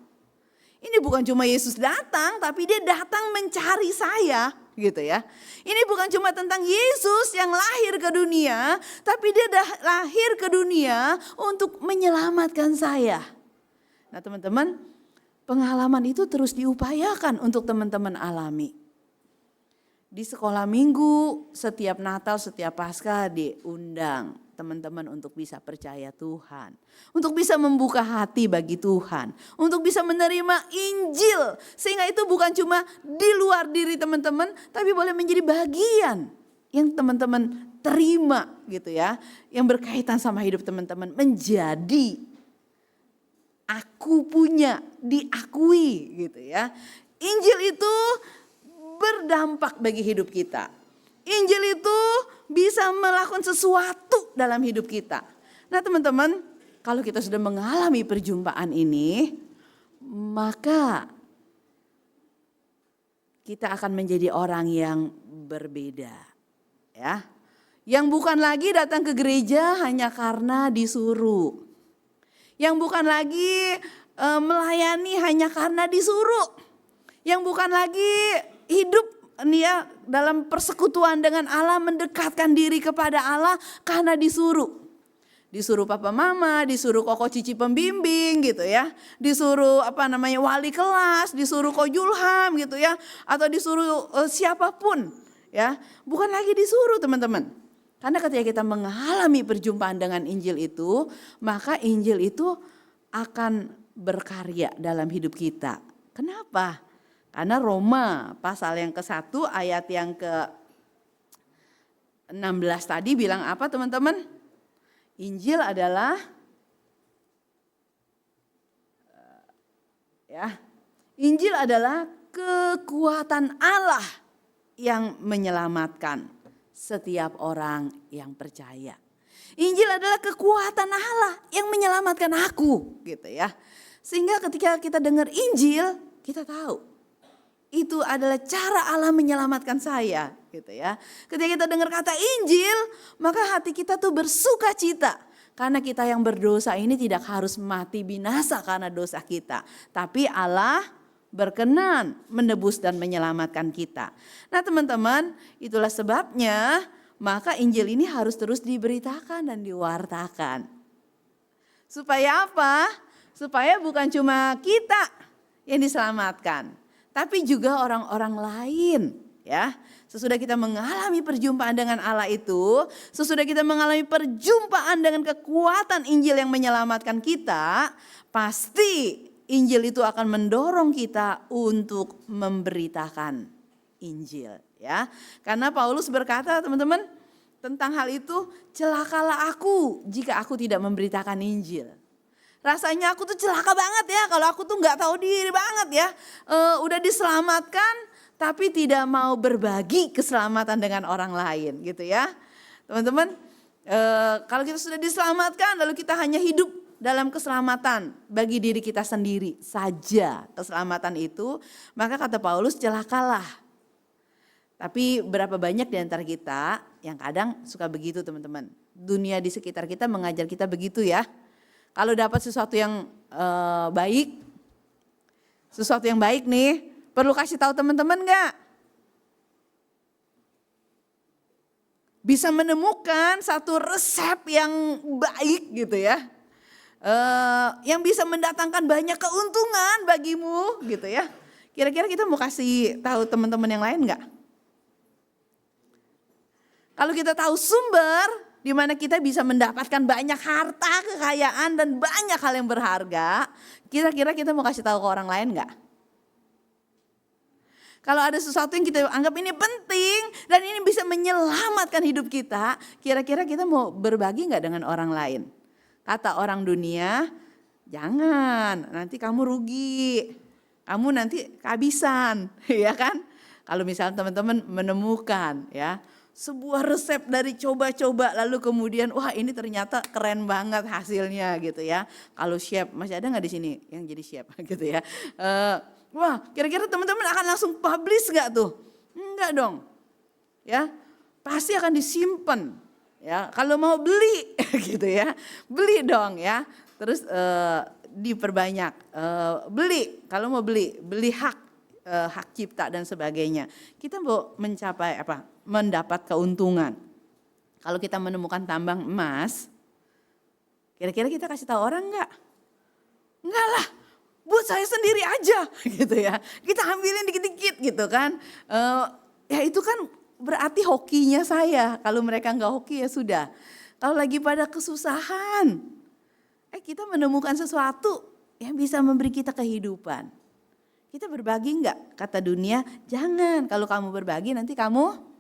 Ini bukan cuma Yesus datang, tapi dia datang mencari saya, gitu ya. Ini bukan cuma tentang Yesus yang lahir ke dunia, tapi dia lahir ke dunia untuk menyelamatkan saya. Nah teman-teman, pengalaman itu terus diupayakan untuk teman-teman alami. Di sekolah minggu, setiap Natal, setiap Paskah diundang teman-teman untuk bisa percaya Tuhan. Untuk bisa membuka hati bagi Tuhan. Untuk bisa menerima Injil. Sehingga itu bukan cuma di luar diri teman-teman, tapi boleh menjadi bagian yang teman-teman terima gitu ya. Yang berkaitan sama hidup teman-teman. Menjadi aku punya, diakui gitu ya. Injil itu berdampak bagi hidup kita. Injil itu bisa melakukan sesuatu dalam hidup kita. Nah teman-teman, kalau kita sudah mengalami perjumpaan ini, maka kita akan menjadi orang yang berbeda. Ya, yang bukan lagi datang ke gereja hanya karena disuruh. Yang bukan lagi melayani hanya karena disuruh. Yang bukan lagi hidup nih ya dalam persekutuan dengan Allah, mendekatkan diri kepada Allah karena disuruh. Disuruh papa mama, disuruh koko cici pembimbing gitu ya. Disuruh wali kelas, disuruh kojulham gitu ya. Atau disuruh siapapun ya. Bukan lagi disuruh teman-teman. Karena ketika kita mengalami perjumpaan dengan Injil itu, maka Injil itu akan berkarya dalam hidup kita. Kenapa? Karena Roma pasal yang ke-1 ayat yang ke-16 tadi bilang apa teman-teman? Injil adalah Injil adalah kekuatan Allah yang menyelamatkan setiap orang yang percaya. Injil adalah kekuatan Allah yang menyelamatkan aku gitu ya. Sehingga ketika kita dengar Injil, kita tahu itu adalah cara Allah menyelamatkan saya gitu ya. Ketika kita dengar kata Injil, maka hati kita tuh bersuka cita. Karena kita yang berdosa ini tidak harus mati binasa karena dosa kita. Tapi Allah berkenan menebus dan menyelamatkan kita. Nah teman-teman, itulah sebabnya maka Injil ini harus terus diberitakan dan diwartakan. Supaya apa? Supaya bukan cuma kita yang diselamatkan, tapi juga orang-orang lain ya. Sesudah kita mengalami perjumpaan dengan Allah itu, sesudah kita mengalami perjumpaan dengan kekuatan Injil yang menyelamatkan kita, pasti Injil itu akan mendorong kita untuk memberitakan Injil ya. Karena Paulus berkata teman-teman tentang hal itu, celakalah aku jika aku tidak memberitakan Injil. Rasanya aku tuh celaka banget ya kalau aku tuh gak tahu diri banget ya. Udah diselamatkan tapi tidak mau berbagi keselamatan dengan orang lain gitu ya. Teman-teman kalau kita sudah diselamatkan lalu kita hanya hidup dalam keselamatan bagi diri kita sendiri saja keselamatan itu. Maka kata Paulus celakalah. Tapi berapa banyak di antara kita yang kadang suka begitu teman-teman. Dunia di sekitar kita mengajar kita begitu ya. Kalau dapat sesuatu yang baik, sesuatu yang baik nih, perlu kasih tahu teman-teman gak? Bisa menemukan satu resep yang baik gitu ya. Yang bisa mendatangkan banyak keuntungan bagimu gitu ya. Kira-kira kita mau kasih tahu teman-teman yang lain gak? Kalau kita tahu sumber di mana kita bisa mendapatkan banyak harta, kekayaan dan banyak hal yang berharga, kira-kira kita mau kasih tahu ke orang lain nggak? Kalau ada sesuatu yang kita anggap ini penting dan ini bisa menyelamatkan hidup kita, kira-kira kita mau berbagi nggak dengan orang lain? Kata orang dunia, jangan, nanti kamu rugi, kamu nanti kehabisan, ya kan? Kalau misalnya teman-teman menemukan ya sebuah resep dari coba-coba lalu kemudian wah ini ternyata keren banget hasilnya gitu ya. Kalau chef masih ada nggak di sini yang jadi chef gitu ya? Wah kira-kira teman-teman akan langsung publish nggak tuh? Enggak dong, ya pasti akan disimpan ya. Kalau mau beli gitu ya, beli dong ya. Terus diperbanyak. Beli, kalau mau beli hak cipta dan sebagainya. Kita mau mencapai apa? Mendapat keuntungan. Kalau kita menemukan tambang emas, kira-kira kita kasih tahu orang enggak? Enggak lah, buat saya sendiri aja gitu ya. Kita ambilin dikit-dikit gitu kan. Ya itu kan berarti hokinya saya. Kalau mereka enggak hoki ya sudah. Kalau lagi pada kesusahan, kita menemukan sesuatu yang bisa memberi kita kehidupan. Kita berbagi enggak? Kata dunia, jangan. Kalau kamu berbagi nanti kamu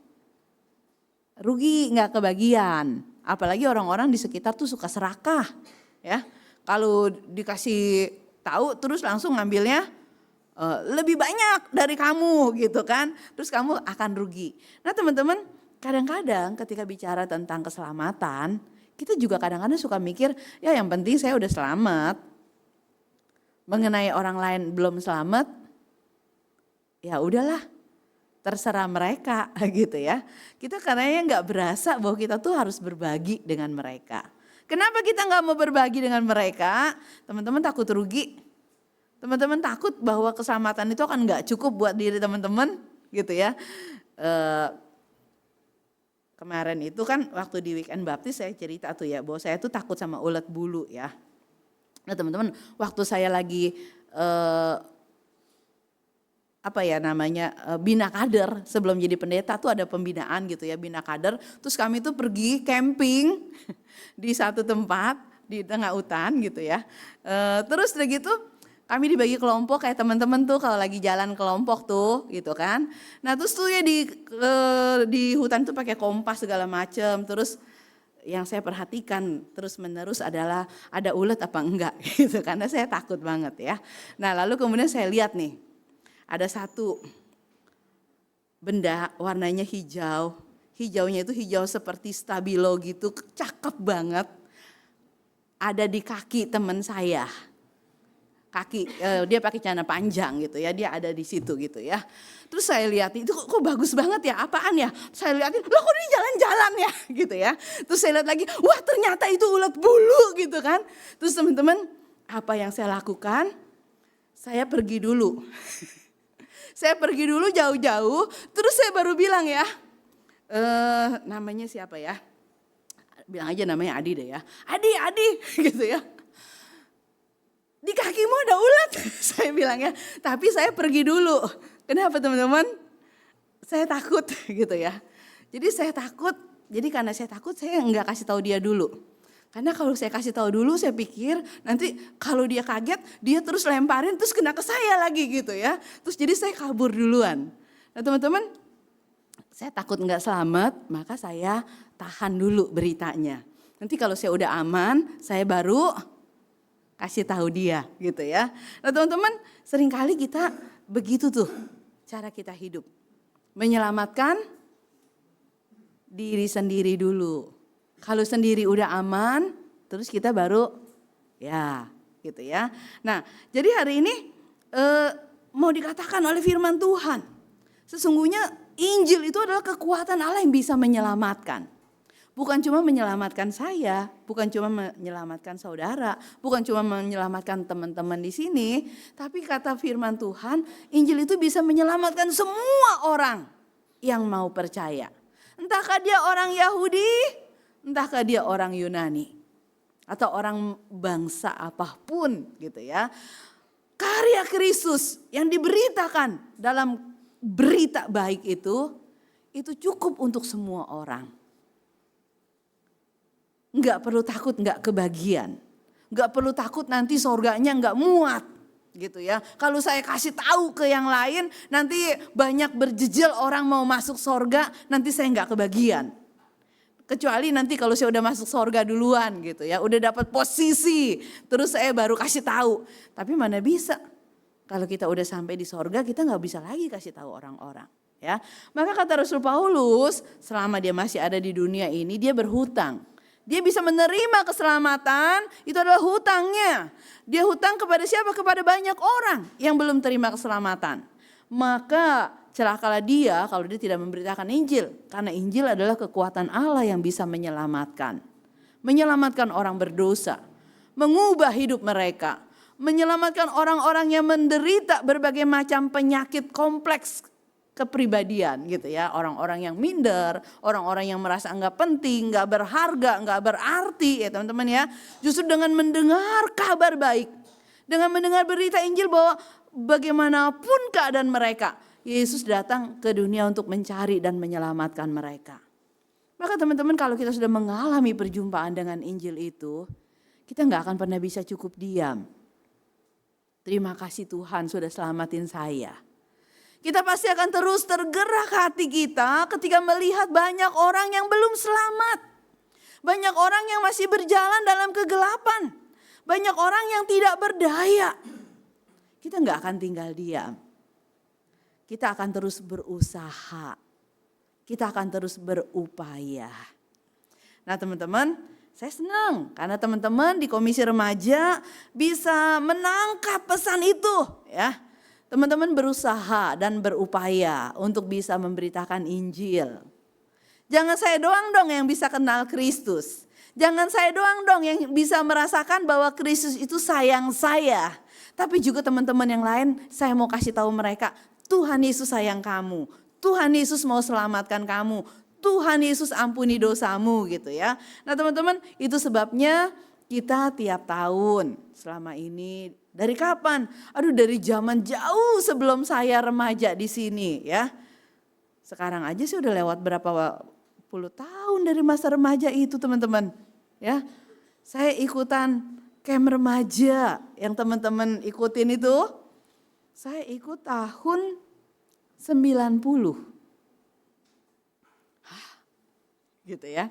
rugi, enggak kebagian. Apalagi orang-orang di sekitar tuh suka serakah, ya. Kalau dikasih tahu terus langsung ngambilnya lebih banyak dari kamu gitu kan. Terus kamu akan rugi. Nah teman-teman, kadang-kadang ketika bicara tentang keselamatan, kita juga kadang-kadang suka mikir, ya yang penting saya udah selamat. Mengenai orang lain belum selamat, ya udahlah, terserah mereka gitu ya. Kita karena nggak berasa bahwa kita tuh harus berbagi dengan mereka. Kenapa kita nggak mau berbagi dengan mereka? Teman-teman takut rugi. Teman-teman takut bahwa keselamatan itu akan nggak cukup buat diri teman-teman gitu ya. Kemarin itu kan waktu di Weekend Baptis saya cerita tuh ya bahwa saya tuh takut sama ulet bulu ya. Nah teman-teman waktu saya lagi bina kader sebelum jadi pendeta tuh ada pembinaan gitu ya, bina kader. Terus kami tuh pergi camping di satu tempat di tengah hutan gitu ya. Terus udah gitu kami dibagi kelompok kayak teman-teman tuh kalau lagi jalan kelompok tuh gitu kan. Nah terus tuh ya di hutan tuh pakai kompas segala macem. Terus yang saya perhatikan terus menerus adalah ada ulet apa enggak gitu karena saya takut banget ya. Nah lalu kemudian saya lihat nih. Ada satu benda warnanya hijau. Hijaunya itu hijau seperti stabilo gitu, cakep banget. Ada di kaki teman saya. Dia pakai celana panjang gitu ya, dia ada di situ gitu ya. Terus saya lihat itu kok bagus banget ya, apaan ya? Saya lihatin, loh kok dia jalan-jalan ya gitu ya. Terus saya lihat lagi, wah ternyata itu ulet bulu gitu kan. Terus teman-teman, apa yang saya lakukan? Saya pergi dulu. Saya pergi dulu jauh-jauh, terus saya baru bilang ya, namanya siapa ya? Bilang aja namanya Adi deh ya. Adi gitu ya. Di kakimu ada ulat, saya bilang ya. Tapi saya pergi dulu. Kenapa teman-teman? Saya takut gitu ya. Jadi saya takut, jadi karena saya takut saya nggak kasih tahu dia dulu. Karena kalau saya kasih tahu dulu saya pikir nanti kalau dia kaget dia terus lemparin terus kena ke saya lagi gitu ya. Terus jadi saya kabur duluan. Nah teman-teman saya takut nggak selamat maka saya tahan dulu beritanya. Nanti kalau saya udah aman saya baru kasih tahu dia gitu ya. Nah teman-teman seringkali kita begitu tuh cara kita hidup. Menyelamatkan diri sendiri dulu. Kalau sendiri udah aman, terus kita baru ya gitu ya. Nah jadi hari ini mau dikatakan oleh firman Tuhan. Sesungguhnya Injil itu adalah kekuatan Allah yang bisa menyelamatkan. Bukan cuma menyelamatkan saya, bukan cuma menyelamatkan saudara, bukan cuma menyelamatkan teman-teman di sini. Tapi kata firman Tuhan, Injil itu bisa menyelamatkan semua orang yang mau percaya. Entahkah dia orang Yahudi, entahkah dia orang Yunani atau orang bangsa apapun gitu ya. Karya Kristus yang diberitakan dalam berita baik itu cukup untuk semua orang. Enggak perlu takut enggak kebagian. Enggak perlu takut nanti surganya enggak muat gitu ya. Kalau saya kasih tahu ke yang lain nanti banyak berjejel orang mau masuk surga, nanti saya enggak kebagian. Kecuali nanti kalau saya udah masuk surga duluan gitu ya, udah dapat posisi, terus saya baru kasih tahu. Tapi mana bisa? Kalau kita udah sampai di surga, kita nggak bisa lagi kasih tahu orang-orang. Ya, maka kata Rasul Paulus, selama dia masih ada di dunia ini, dia berhutang. Dia bisa menerima keselamatan, itu adalah hutangnya. Dia hutang kepada siapa? Kepada banyak orang yang belum terima keselamatan. Maka celakalah dia kalau dia tidak memberitakan Injil. Karena Injil adalah kekuatan Allah yang bisa menyelamatkan. Menyelamatkan orang berdosa. Mengubah hidup mereka. menyelamatkan orang-orang yang menderita berbagai macam penyakit kompleks kepribadian gitu ya. Orang-orang yang minder, orang-orang yang merasa enggak penting, enggak berharga, enggak berarti ya teman-teman ya. Justru dengan mendengar kabar baik, dengan mendengar berita Injil bahwa bagaimanapun keadaan mereka, Yesus datang ke dunia untuk mencari dan menyelamatkan mereka. Maka teman-teman, kalau kita sudah mengalami perjumpaan dengan Injil itu, kita enggak akan pernah bisa cukup diam. Terima kasih Tuhan sudah selamatin saya. Kita pasti akan terus tergerak hati kita ketika melihat banyak orang yang belum selamat. Banyak orang yang masih berjalan dalam kegelapan. Banyak orang yang tidak berdaya. Kita nggak akan tinggal diam. Kita akan terus berusaha. Kita akan terus berupaya. Nah teman-teman, saya senang karena teman-teman di Komisi Remaja bisa menangkap pesan itu ya. Teman-teman berusaha dan berupaya untuk bisa memberitakan Injil. Jangan saya doang dong yang bisa kenal Kristus. Jangan saya doang dong yang bisa merasakan bahwa Kristus itu sayang saya. Tapi juga teman-teman yang lain, saya mau kasih tahu mereka, Tuhan Yesus sayang kamu. Tuhan Yesus mau selamatkan kamu. Tuhan Yesus ampuni dosamu gitu ya. Nah teman-teman, itu sebabnya kita tiap tahun selama ini, dari kapan? Aduh, dari zaman jauh sebelum saya remaja di sini ya. Sekarang aja sih udah lewat berapa puluh tahun dari masa remaja itu teman-teman. Ya, saya ikutan camp remaja yang teman-teman ikutin itu. Saya ikut tahun 90. Gitu ya.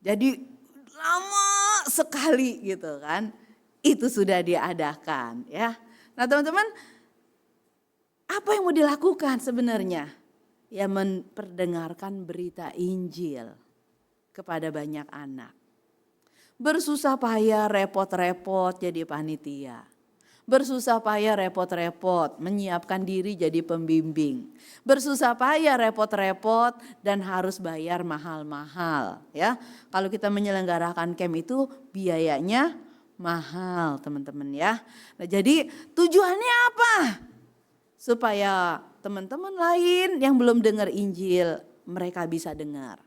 Jadi lama sekali gitu kan. Itu sudah diadakan ya. Nah teman-teman, apa yang mau dilakukan sebenarnya? Ya memperdengarkan berita Injil kepada banyak anak. Bersusah payah repot-repot jadi panitia. Bersusah payah repot-repot menyiapkan diri jadi pembimbing. Bersusah payah repot-repot dan harus bayar mahal-mahal ya. Kalau kita menyelenggarakan camp itu biayanya mahal teman-teman ya. Nah, jadi tujuannya apa? Supaya teman-teman lain yang belum dengar Injil mereka bisa dengar.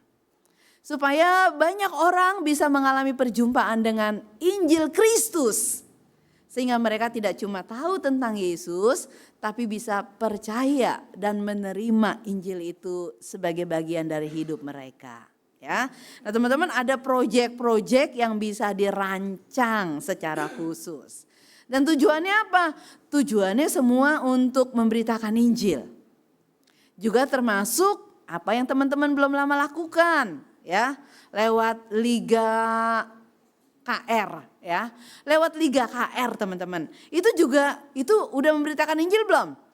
Supaya banyak orang bisa mengalami perjumpaan dengan Injil Kristus. Sehingga mereka tidak cuma tahu tentang Yesus, tapi bisa percaya dan menerima Injil itu sebagai bagian dari hidup mereka. Ya, nah teman-teman ada proyek-proyek yang bisa dirancang secara khusus. Dan tujuannya apa? Tujuannya semua untuk memberitakan Injil. Juga termasuk apa yang teman-teman belum lama lakukan ya, lewat Liga KR ya. Lewat Liga KR teman-teman. Itu juga udah memberitakan Injil belum?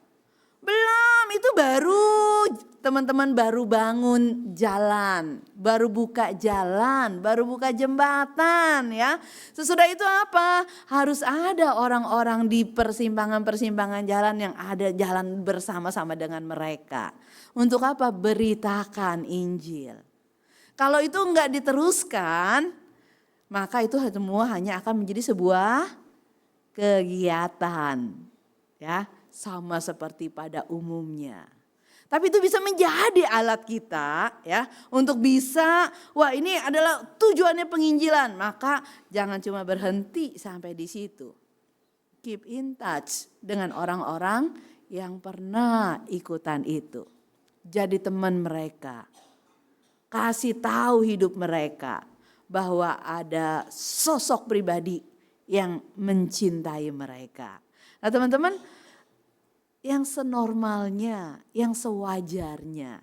Belum, itu baru teman-teman baru bangun jalan, baru buka jalan, baru buka jembatan ya. Sesudah itu apa? Harus ada orang-orang di persimpangan-persimpangan jalan yang ada jalan bersama-sama dengan mereka. Untuk apa? Beritakan Injil. Kalau itu enggak diteruskan, maka itu semua hanya akan menjadi sebuah kegiatan ya. Sama seperti pada umumnya. Tapi itu bisa menjadi alat kita ya untuk bisa, wah ini adalah tujuannya penginjilan. Maka jangan cuma berhenti sampai di situ. Keep in touch dengan orang-orang yang pernah ikutan itu. Jadi teman mereka. Kasih tahu hidup mereka bahwa ada sosok pribadi yang mencintai mereka. Nah teman-teman, yang senormalnya, yang sewajarnya.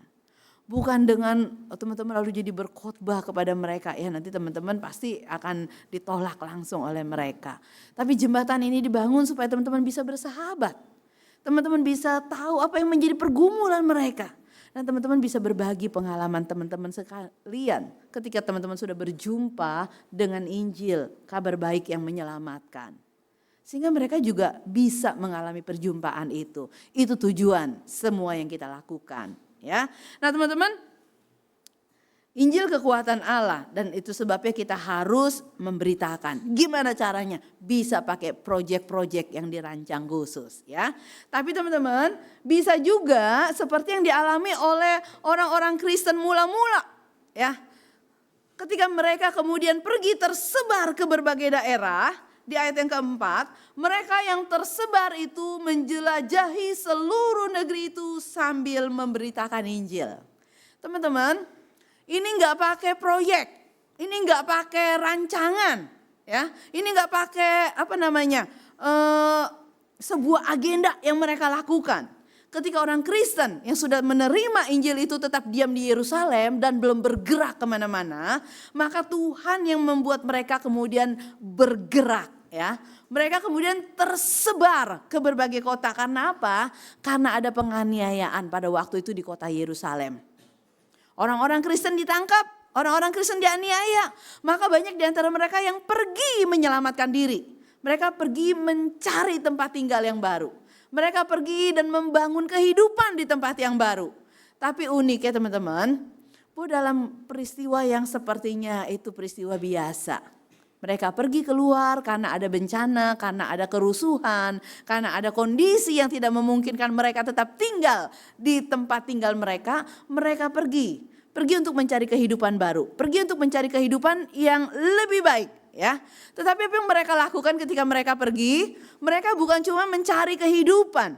Bukan dengan teman-teman lalu jadi berkhotbah kepada mereka. Ya nanti teman-teman pasti akan ditolak langsung oleh mereka. Tapi jembatan ini dibangun supaya teman-teman bisa bersahabat. Teman-teman bisa tahu apa yang menjadi pergumulan mereka. Dan teman-teman bisa berbagi pengalaman teman-teman sekalian. Ketika teman-teman sudah berjumpa dengan Injil, kabar baik yang menyelamatkan. Sehingga mereka juga bisa mengalami perjumpaan itu. Itu tujuan semua yang kita lakukan. Ya, nah teman-teman, Injil kekuatan Allah dan itu sebabnya kita harus memberitakan. Gimana caranya? Bisa pakai proyek-proyek yang dirancang khusus ya. Tapi teman-teman bisa juga seperti yang dialami oleh orang-orang Kristen mula-mula ya. Ketika mereka kemudian pergi tersebar ke berbagai daerah, di ayat yang keempat, mereka yang tersebar itu menjelajahi seluruh negeri itu sambil memberitakan Injil. Teman-teman, ini nggak pakai proyek, ini nggak pakai rancangan, ya, ini nggak pakai sebuah agenda yang mereka lakukan. Ketika orang Kristen yang sudah menerima Injil itu tetap diam di Yerusalem dan belum bergerak kemana-mana, maka Tuhan yang membuat mereka kemudian bergerak. Ya, mereka kemudian tersebar ke berbagai kota. Karena apa? Karena ada penganiayaan pada waktu itu di kota Yerusalem. Orang-orang Kristen ditangkap, orang-orang Kristen dianiaya. Maka banyak di antara mereka yang pergi menyelamatkan diri. Mereka pergi mencari tempat tinggal yang baru. Mereka pergi dan membangun kehidupan di tempat yang baru. Tapi unik ya teman-teman, bahwa dalam peristiwa yang sepertinya itu peristiwa biasa. Mereka pergi keluar karena ada bencana, karena ada kerusuhan, karena ada kondisi yang tidak memungkinkan mereka tetap tinggal di tempat tinggal mereka. Mereka pergi untuk mencari kehidupan baru, pergi untuk mencari kehidupan yang lebih baik. Ya, tetapi apa yang mereka lakukan ketika mereka pergi? Mereka bukan cuma mencari kehidupan,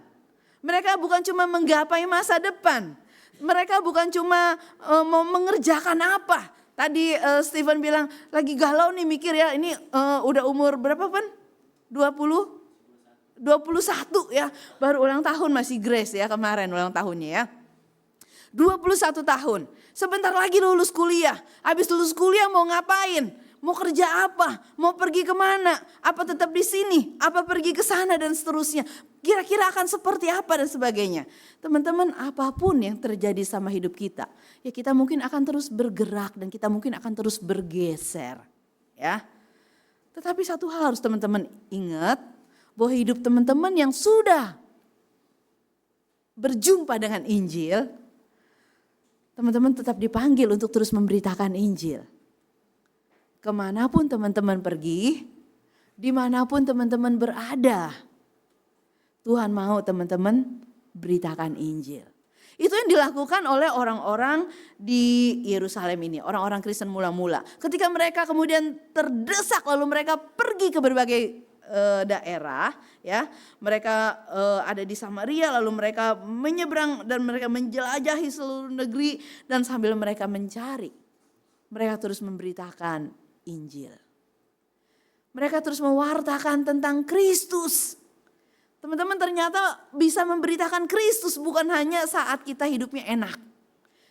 mereka bukan cuma menggapai masa depan, mereka bukan cuma mau mengerjakan apa. Tadi Stephen bilang lagi galau nih mikir ya, ini udah umur berapa Pan? 21 ya, baru ulang tahun masih Grace ya kemarin ulang tahunnya ya. 21 tahun, sebentar lagi lulus kuliah, habis lulus kuliah mau ngapain? Mau kerja apa? Mau pergi kemana? Apa tetap di sini? Apa pergi ke sana dan seterusnya? Kira-kira akan seperti apa dan sebagainya. Teman-teman, apapun yang terjadi sama hidup kita, ya kita mungkin akan terus bergerak dan kita mungkin akan terus bergeser. Ya. Tetapi satu hal harus teman-teman ingat, bahwa hidup teman-teman yang sudah berjumpa dengan Injil, teman-teman tetap dipanggil untuk terus memberitakan Injil. Kemanapun teman-teman pergi, dimanapun teman-teman berada, Tuhan mau teman-teman beritakan Injil. Itu yang dilakukan oleh orang-orang di Yerusalem ini, orang-orang Kristen mula-mula. Ketika mereka kemudian terdesak lalu mereka pergi ke berbagai daerah, ya, mereka ada di Samaria lalu mereka menyeberang dan mereka menjelajahi seluruh negeri dan sambil mereka mencari, mereka terus memberitakan Injil. Mereka terus mewartakan tentang Kristus. Teman-teman ternyata bisa memberitakan Kristus bukan hanya saat kita hidupnya enak.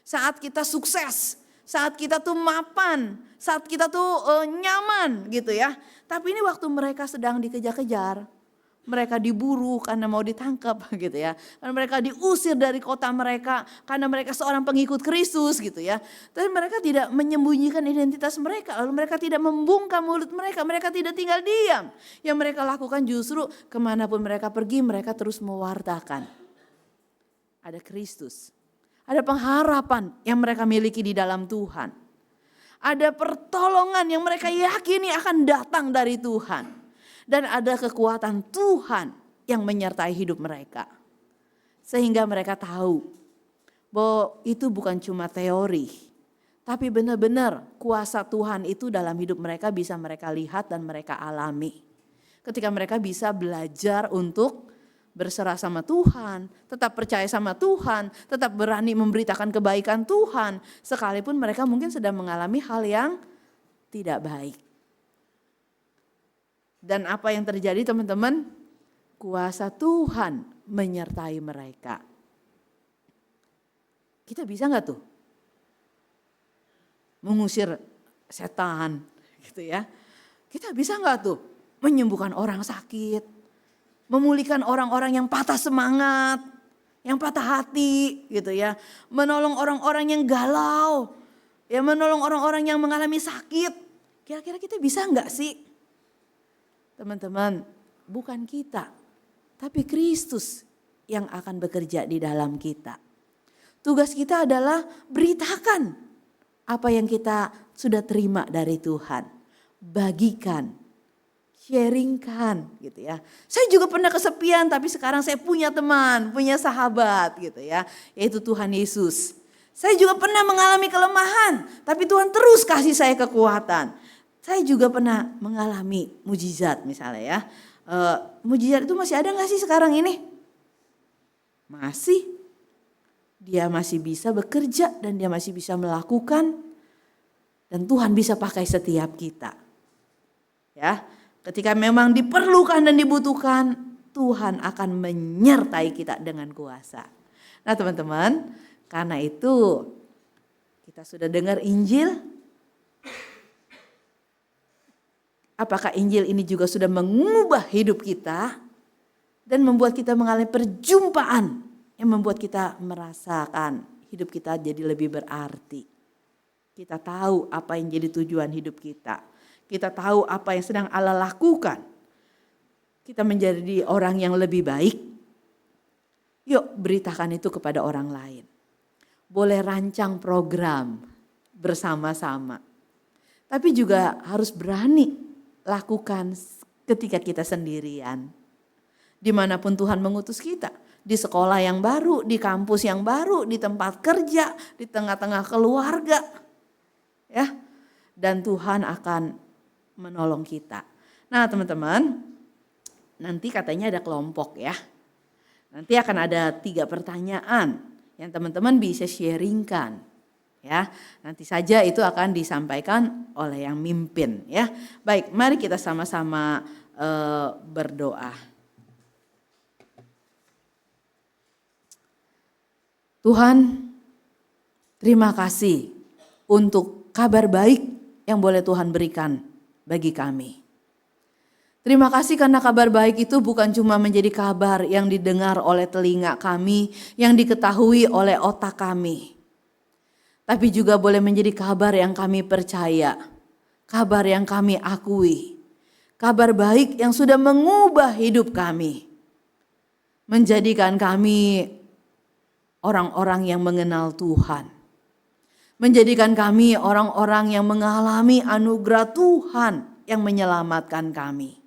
Saat kita sukses, saat kita tuh mapan, saat kita tuh nyaman gitu ya. Tapi ini waktu mereka sedang dikejar-kejar. Mereka diburu karena mau ditangkap gitu ya. Karena mereka diusir dari kota mereka karena mereka seorang pengikut Kristus gitu ya. Tapi mereka tidak menyembunyikan identitas mereka. Lalu mereka tidak membungkam mulut mereka. Mereka tidak tinggal diam. Yang mereka lakukan justru kemanapun mereka pergi mereka terus mewartakan. Ada Kristus. Ada pengharapan yang mereka miliki di dalam Tuhan. Ada pertolongan yang mereka yakini akan datang dari Tuhan. Dan ada kekuatan Tuhan yang menyertai hidup mereka. Sehingga mereka tahu bahwa itu bukan cuma teori. Tapi benar-benar kuasa Tuhan itu dalam hidup mereka bisa mereka lihat dan mereka alami. Ketika mereka bisa belajar untuk berserah sama Tuhan, tetap percaya sama Tuhan, tetap berani memberitakan kebaikan Tuhan. Sekalipun mereka mungkin sedang mengalami hal yang tidak baik. Dan apa yang terjadi teman-teman? Kuasa Tuhan menyertai mereka. Kita bisa gak tuh mengusir setan gitu ya? Kita bisa gak tuh menyembuhkan orang sakit? Memulihkan orang-orang yang patah semangat, yang patah hati gitu ya? Menolong orang-orang yang galau, ya menolong orang-orang yang mengalami sakit. Kira-kira kita bisa gak sih? Teman-teman, bukan kita, tapi Kristus yang akan bekerja di dalam kita. Tugas kita adalah beritakan apa yang kita sudah terima dari Tuhan. Bagikan, sharingkan gitu ya. Saya juga pernah kesepian tapi sekarang saya punya teman, punya sahabat gitu ya. Yaitu Tuhan Yesus. Saya juga pernah mengalami kelemahan tapi Tuhan terus kasih saya kekuatan. Saya juga pernah mengalami mujizat misalnya ya. Mujizat itu masih ada gak sih sekarang ini? Masih. Dia masih bisa bekerja dan dia masih bisa melakukan. Dan Tuhan bisa pakai setiap kita. Ya, ketika memang diperlukan dan dibutuhkan, Tuhan akan menyertai kita dengan kuasa. Nah teman-teman, karena itu kita sudah dengar Injil. Apakah Injil ini juga sudah mengubah hidup kita dan membuat kita mengalami perjumpaan yang membuat kita merasakan hidup kita jadi lebih berarti. Kita tahu apa yang jadi tujuan hidup kita. Kita tahu apa yang sedang Allah lakukan. Kita menjadi orang yang lebih baik. Yuk beritakan itu kepada orang lain. Boleh rancang program bersama-sama. Tapi juga harus berani lakukan ketika kita sendirian. Dimanapun Tuhan mengutus kita. Di sekolah yang baru, di kampus yang baru, di tempat kerja, di tengah-tengah keluarga. Ya, dan Tuhan akan menolong kita. Nah teman-teman, nanti katanya ada kelompok ya. Nanti akan ada 3 pertanyaan yang teman-teman bisa sharingkan. Ya, nanti saja itu akan disampaikan oleh yang mimpin ya. Baik, mari kita sama-sama berdoa. Tuhan, terima kasih untuk kabar baik yang boleh Tuhan berikan bagi kami. Terima kasih karena kabar baik itu bukan cuma menjadi kabar yang didengar oleh telinga kami, yang diketahui oleh otak kami. Tapi juga boleh menjadi kabar yang kami percaya, kabar yang kami akui. Kabar baik yang sudah mengubah hidup kami. Menjadikan kami orang-orang yang mengenal Tuhan. Menjadikan kami orang-orang yang mengalami anugerah Tuhan yang menyelamatkan kami.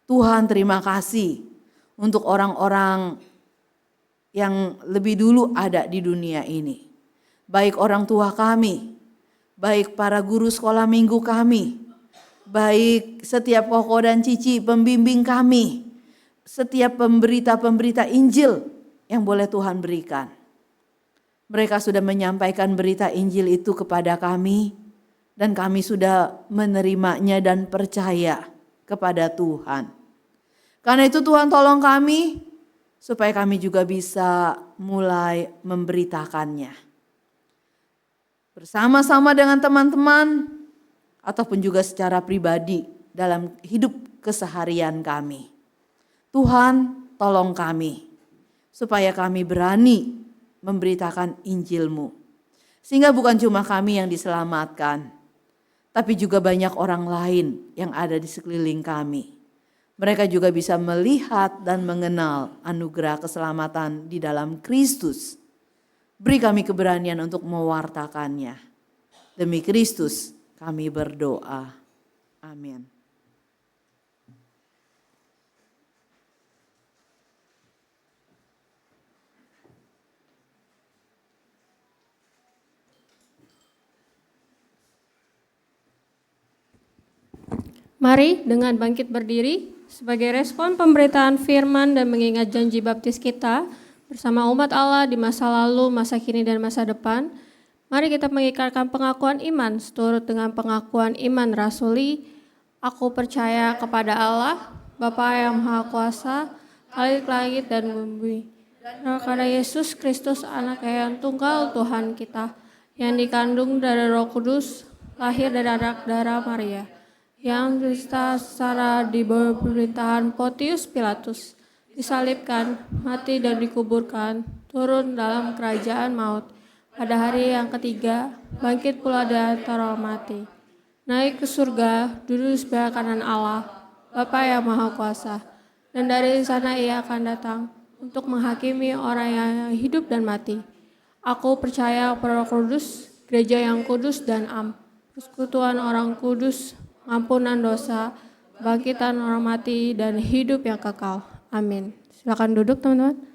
Tuhan terima kasih untuk orang-orang yang lebih dulu ada di dunia ini. Baik orang tua kami, baik para guru sekolah minggu kami, baik setiap koko dan cici pembimbing kami, setiap pemberita-pemberita Injil yang boleh Tuhan berikan. Mereka sudah menyampaikan berita Injil itu kepada kami dan kami sudah menerimanya dan percaya kepada Tuhan. Karena itu Tuhan tolong kami supaya kami juga bisa mulai memberitakannya. Bersama-sama dengan teman-teman ataupun juga secara pribadi dalam hidup keseharian kami. Tuhan tolong kami supaya kami berani memberitakan Injil-Mu. Sehingga bukan cuma kami yang diselamatkan, tapi juga banyak orang lain yang ada di sekeliling kami. Mereka juga bisa melihat dan mengenal anugerah keselamatan di dalam Kristus. Beri kami keberanian untuk mewartakannya. Demi Kristus kami berdoa. Amin. Mari dengan bangkit berdiri sebagai respon pemberitaan firman dan mengingat janji baptis kita bersama umat Allah di masa lalu, masa kini, dan masa depan. Mari kita mengikrarkan pengakuan iman seturut dengan pengakuan iman rasuli. Aku percaya kepada Allah, Bapa yang Maha Kuasa, Khalik langit dan bumi. Dan kepada Yesus Kristus, Anak yang tunggal Tuhan kita, yang dikandung dari Roh Kudus, lahir dari anak darah Maria, yang secara di bawah pemerintahan Pontius Pilatus, disalibkan, mati dan dikuburkan, turun dalam kerajaan maut. Pada hari yang ketiga, bangkit pula dari antara mati. Naik ke surga, duduk di sebelah kanan Allah, Bapa yang Maha Kuasa. Dan dari sana ia akan datang untuk menghakimi orang yang hidup dan mati. Aku percaya kepada Roh Kudus, gereja yang kudus dan am, persekutuan orang kudus, ampunan dosa, bangkitan orang mati, dan hidup yang kekal. Amin. Silakan duduk teman-teman.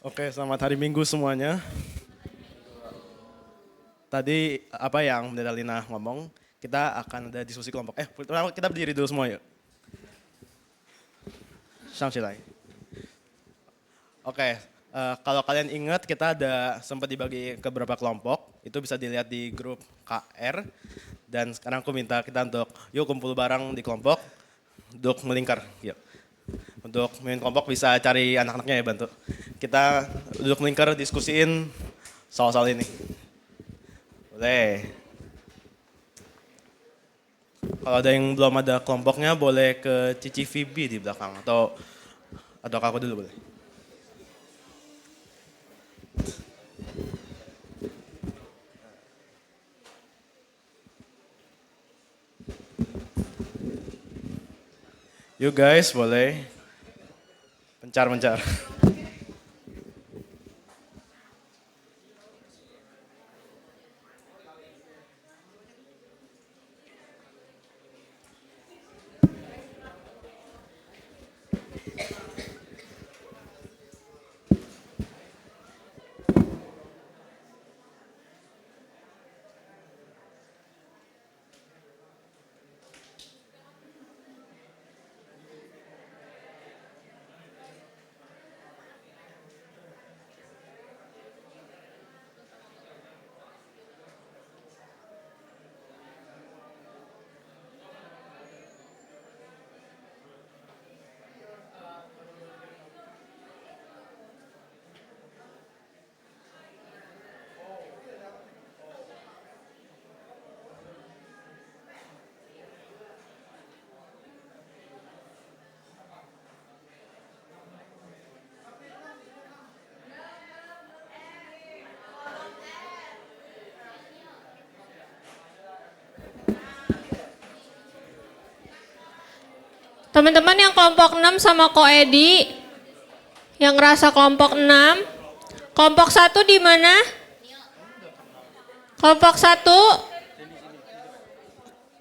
Oke, selamat hari Minggu semuanya. Tadi apa yang Dedalina ngomong, kita akan ada diskusi kelompok. Pertama kita berdiri dulu semua yuk. Shangshilai. Oke, kalau kalian ingat kita ada sempat dibagi ke beberapa kelompok. Itu bisa dilihat di grup KR. Dan sekarang aku minta kita untuk yuk kumpul bareng di kelompok untuk melingkar. Yuk. Untuk memimpin kelompok bisa cari anak-anaknya ya bantu. Kita duduk melingkar diskusiin soal-soal ini. Boleh. Kalau ada yang belum ada kelompoknya boleh ke Cici Vibi di belakang atau aku dulu boleh. Yuk guys boleh. Mencar. Teman-teman yang kelompok 6 sama Ko Edi, yang ngerasa kelompok 6, kelompok 1 di mana? Kelompok 1,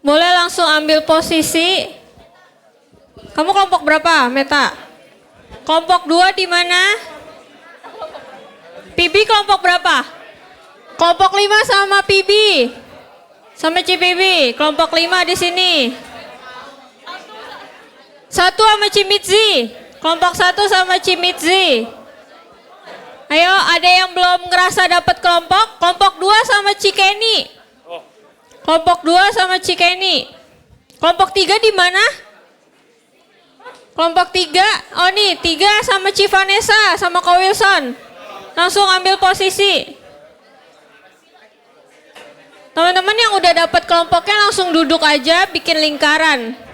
boleh langsung ambil posisi. Kamu kelompok berapa, Meta? Kelompok 2 di mana? Pibi kelompok berapa? Kelompok 5 sama Pibi. Sama Cipibi, kelompok 5 di sini. 1 sama Cimitzi, kelompok 1 sama Cimitzi. Ayo, ada yang belum ngerasa dapat kelompok? Kelompok 2 sama Cikeni. Kelompok 2 sama Cikeni. Kelompok 3 di mana? Kelompok 3, oh nih, 3 sama Civanessa sama Ko Wilson. Langsung ambil posisi. Teman-teman yang udah dapat kelompoknya langsung duduk aja, bikin lingkaran.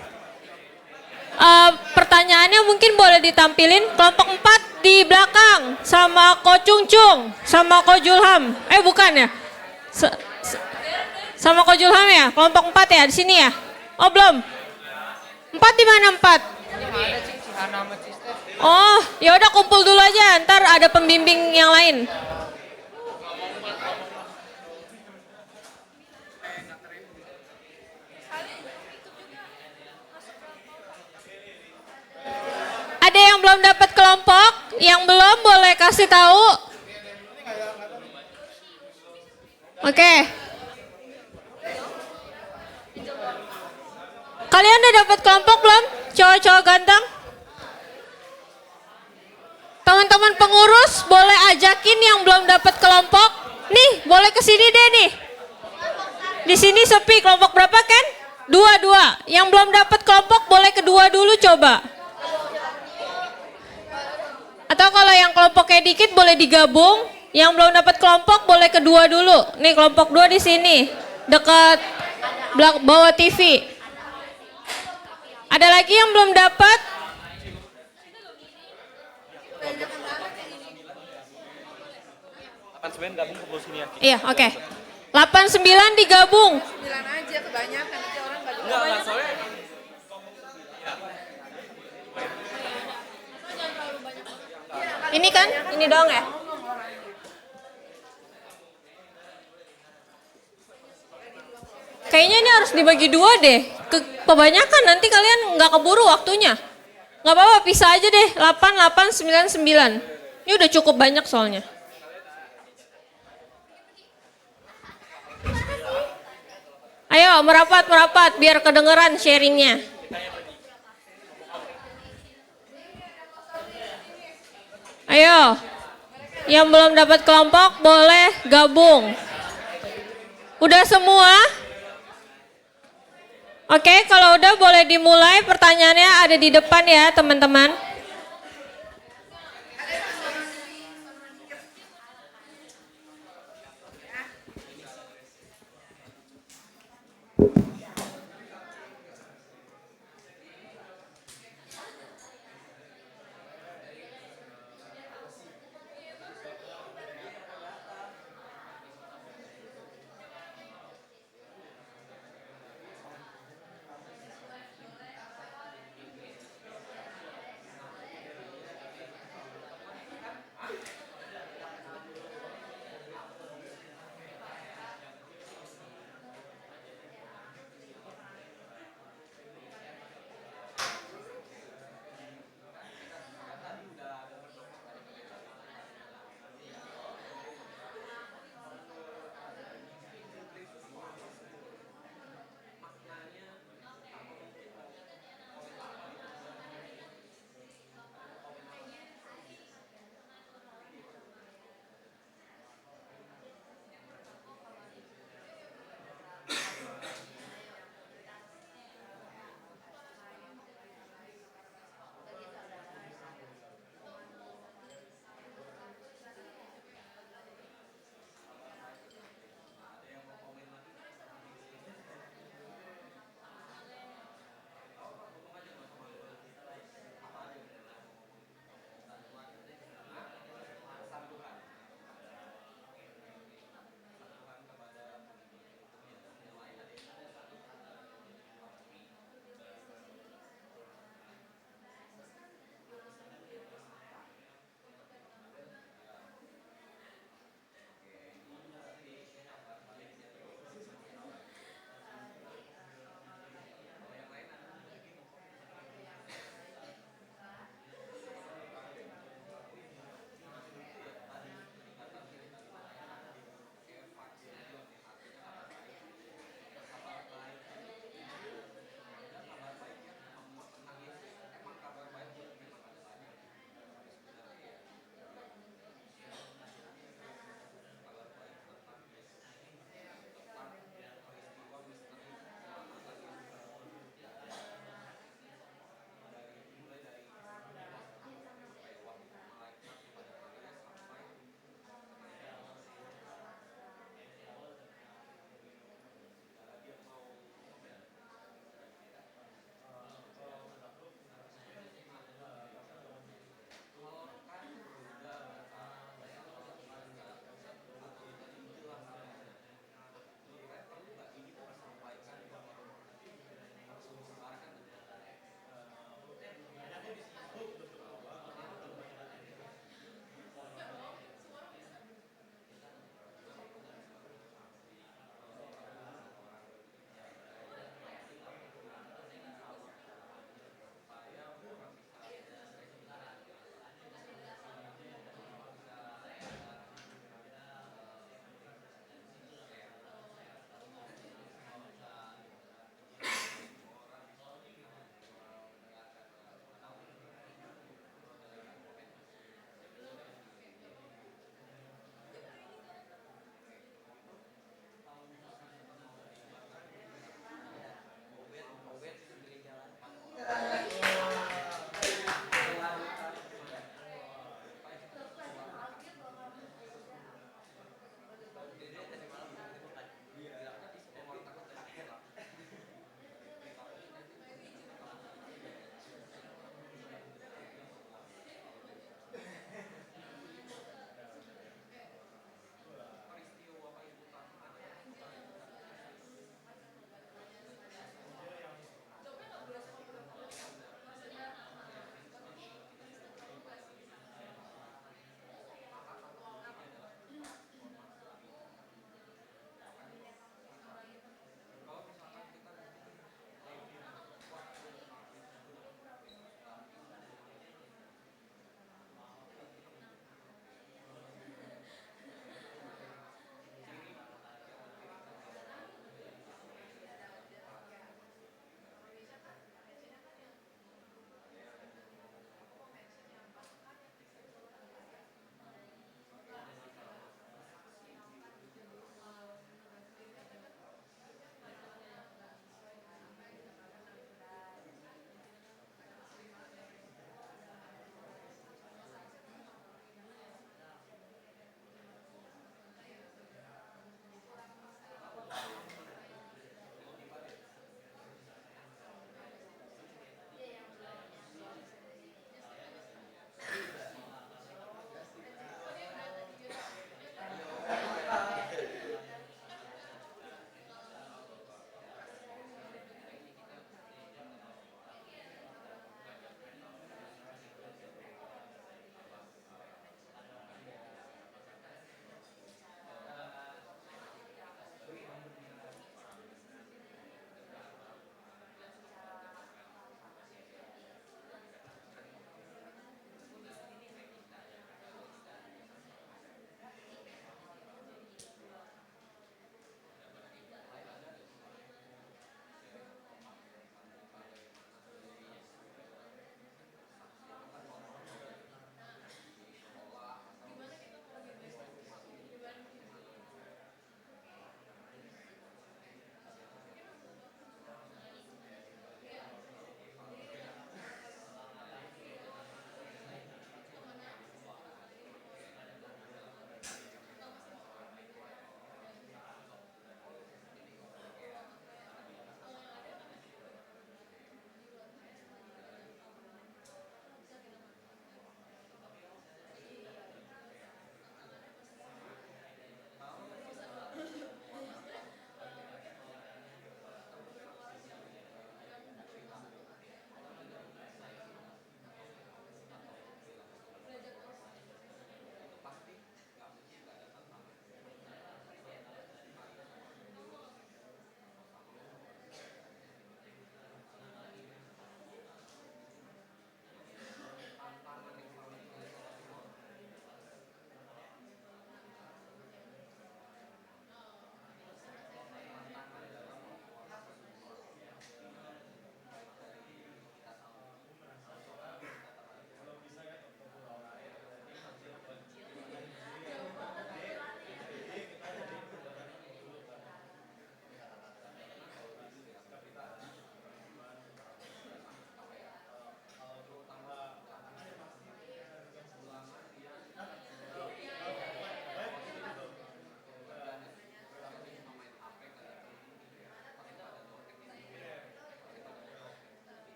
Pertanyaannya mungkin boleh ditampilin. Kelompok 4 di belakang sama Ko Chung Chung sama Ko Julham. Bukan ya? Sama Ko Julham ya? Kelompok 4 ya di sini ya? Oh belum. 4 di mana 4? Oh, ya udah kumpul dulu aja. Ntar ada pembimbing yang lain. Ada yang belum dapat kelompok? Yang belum boleh kasih tahu. Oke. Kalian udah dapat kelompok belum? Cowok-cowok ganteng? Teman-teman pengurus boleh ajakin yang belum dapat kelompok. Nih, boleh ke sini deh nih. Di sini sepi, kelompok berapa kan? 2. Yang belum dapat kelompok boleh kedua dulu coba. Atau kalau yang kelompoknya dikit boleh digabung. Yang belum dapat kelompok boleh kedua dulu. Nih kelompok 2 di sini. Dekat bawa TV. Ada lagi yang belum dapat? Iya, oke. 89 digabung. 9 aja kebanyakan nanti orang Ini kan? Ini doang ya? Kayaknya ini harus dibagi dua deh. Kebanyakan nanti kalian nggak keburu waktunya. Nggak apa-apa, pisah aja deh. 8, 8, 9, 9. Ini udah cukup banyak soalnya. Ayo merapat biar kedengeran sharingnya. Ayo, yang belum dapat kelompok boleh gabung. Udah semua? Oke, kalau udah boleh dimulai, pertanyaannya ada di depan ya teman-teman.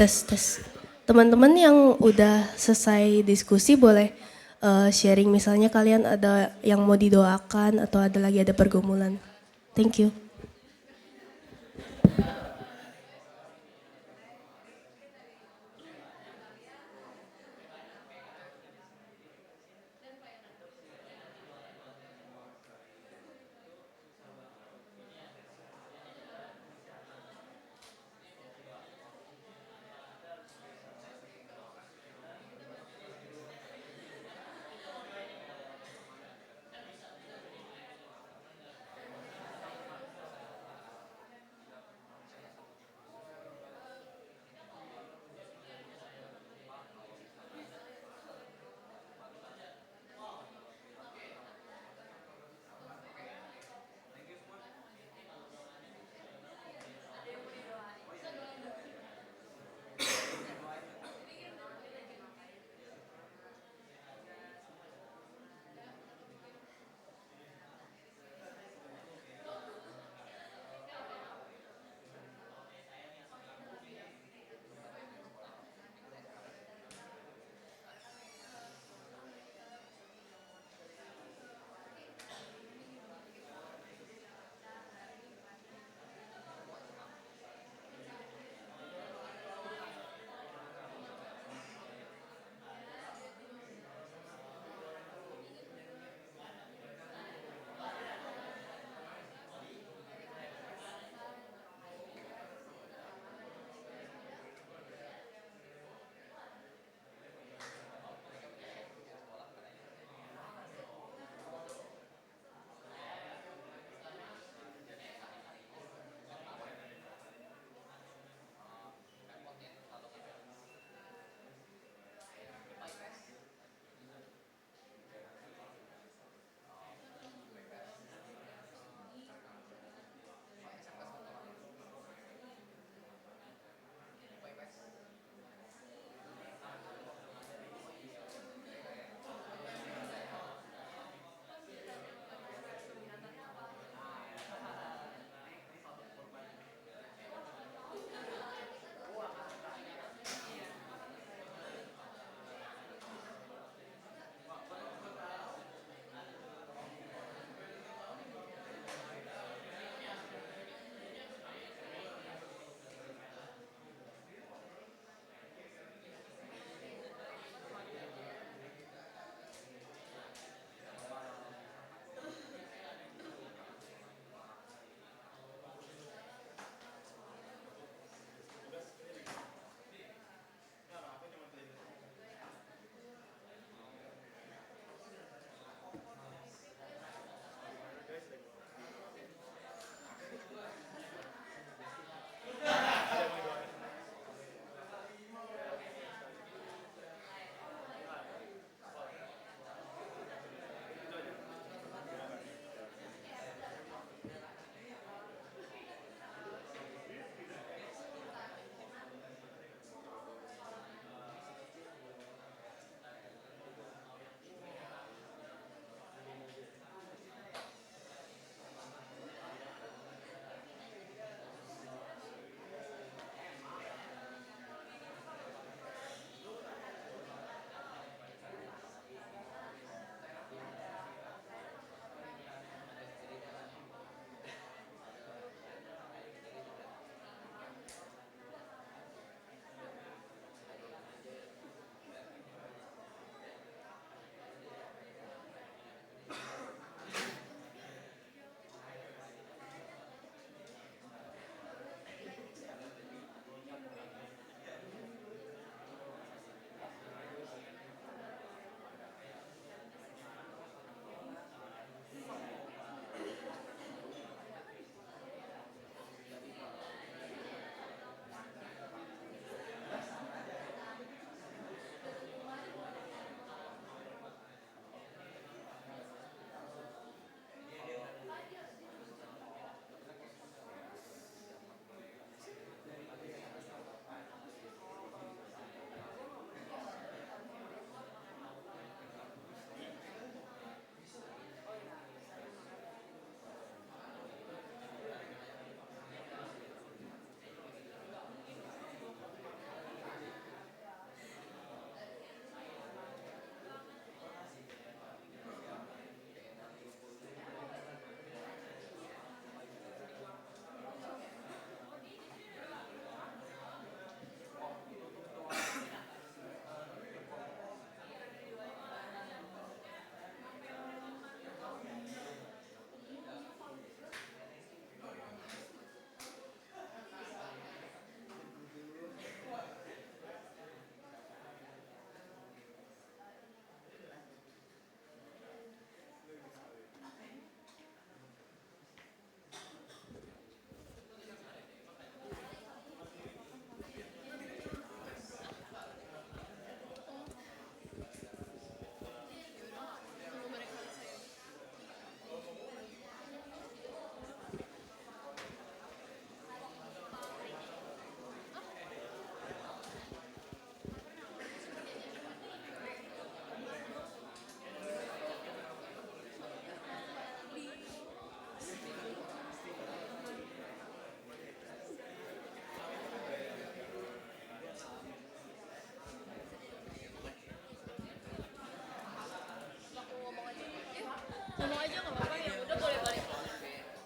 Tes, tes. Teman-teman yang udah selesai diskusi boleh sharing, misalnya kalian ada yang mau didoakan atau ada lagi ada pergumulan. Thank you.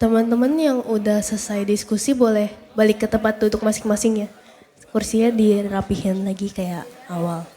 Teman-teman yang udah selesai diskusi boleh balik ke tempat duduk masing-masing ya. Kursinya dirapihin lagi kayak awal.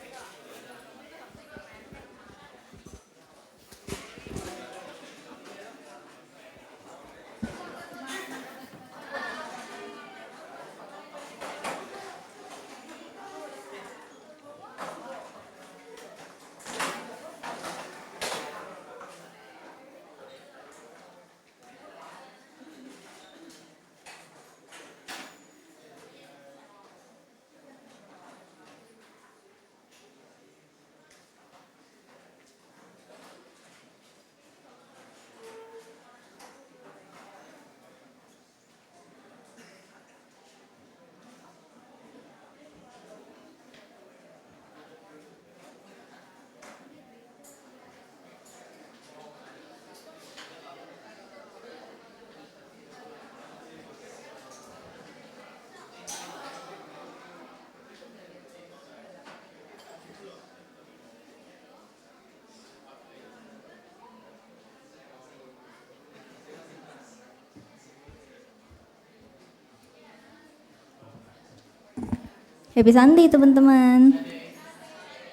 Happy Sunday teman-teman.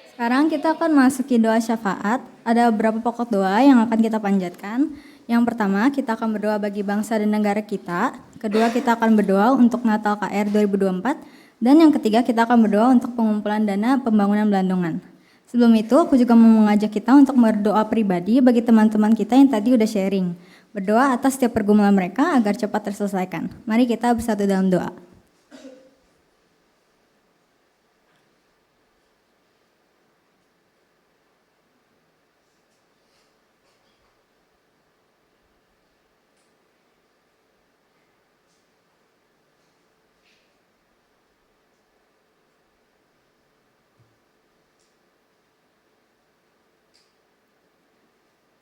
Sekarang kita akan masuki doa syafaat. Ada beberapa pokok doa yang akan kita panjatkan. Yang pertama, kita akan berdoa bagi bangsa dan negara kita. Kedua, kita akan berdoa untuk Natal KR 2024. Dan yang ketiga, kita akan berdoa untuk pengumpulan dana pembangunan Belandongan. Sebelum itu, aku juga mau mengajak kita untuk berdoa pribadi bagi teman-teman kita yang tadi udah sharing. Berdoa atas setiap pergumulan mereka agar cepat terselesaikan. Mari kita bersatu dalam doa.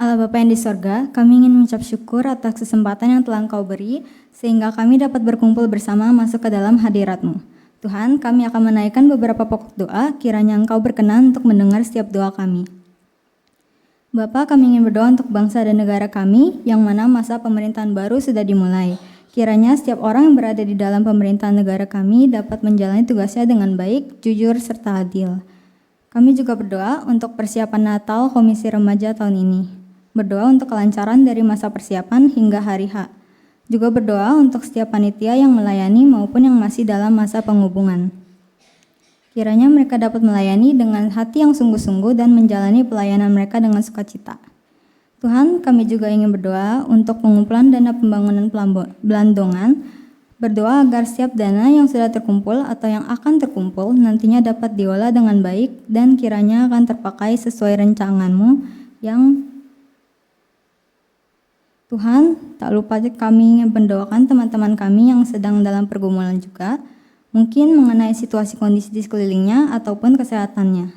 Allah Bapa yang di sorga, kami ingin mengucap syukur atas kesempatan yang telah Engkau beri, sehingga kami dapat berkumpul bersama masuk ke dalam hadirat-Mu. Tuhan, kami akan menaikkan beberapa pokok doa, kiranya Engkau berkenan untuk mendengar setiap doa kami. Bapa, kami ingin berdoa untuk bangsa dan negara kami, yang mana masa pemerintahan baru sudah dimulai. Kiranya setiap orang yang berada di dalam pemerintahan negara kami dapat menjalani tugasnya dengan baik, jujur, serta adil. Kami juga berdoa untuk persiapan Natal Komisi Remaja tahun ini. Berdoa untuk kelancaran dari masa persiapan hingga hari H. Juga berdoa untuk setiap panitia yang melayani maupun yang masih dalam masa penghubungan. Kiranya mereka dapat melayani dengan hati yang sungguh-sungguh dan menjalani pelayanan mereka dengan sukacita. Tuhan, kami juga ingin berdoa untuk pengumpulan dana pembangunan Belandongan. Berdoa agar setiap dana yang sudah terkumpul atau yang akan terkumpul nantinya dapat diolah dengan baik dan kiranya akan terpakai sesuai rencangan-Mu yang Tuhan, tak lupa kami ingin mendoakan teman-teman kami yang sedang dalam pergumulan juga, mungkin mengenai situasi kondisi di sekelilingnya ataupun kesehatannya.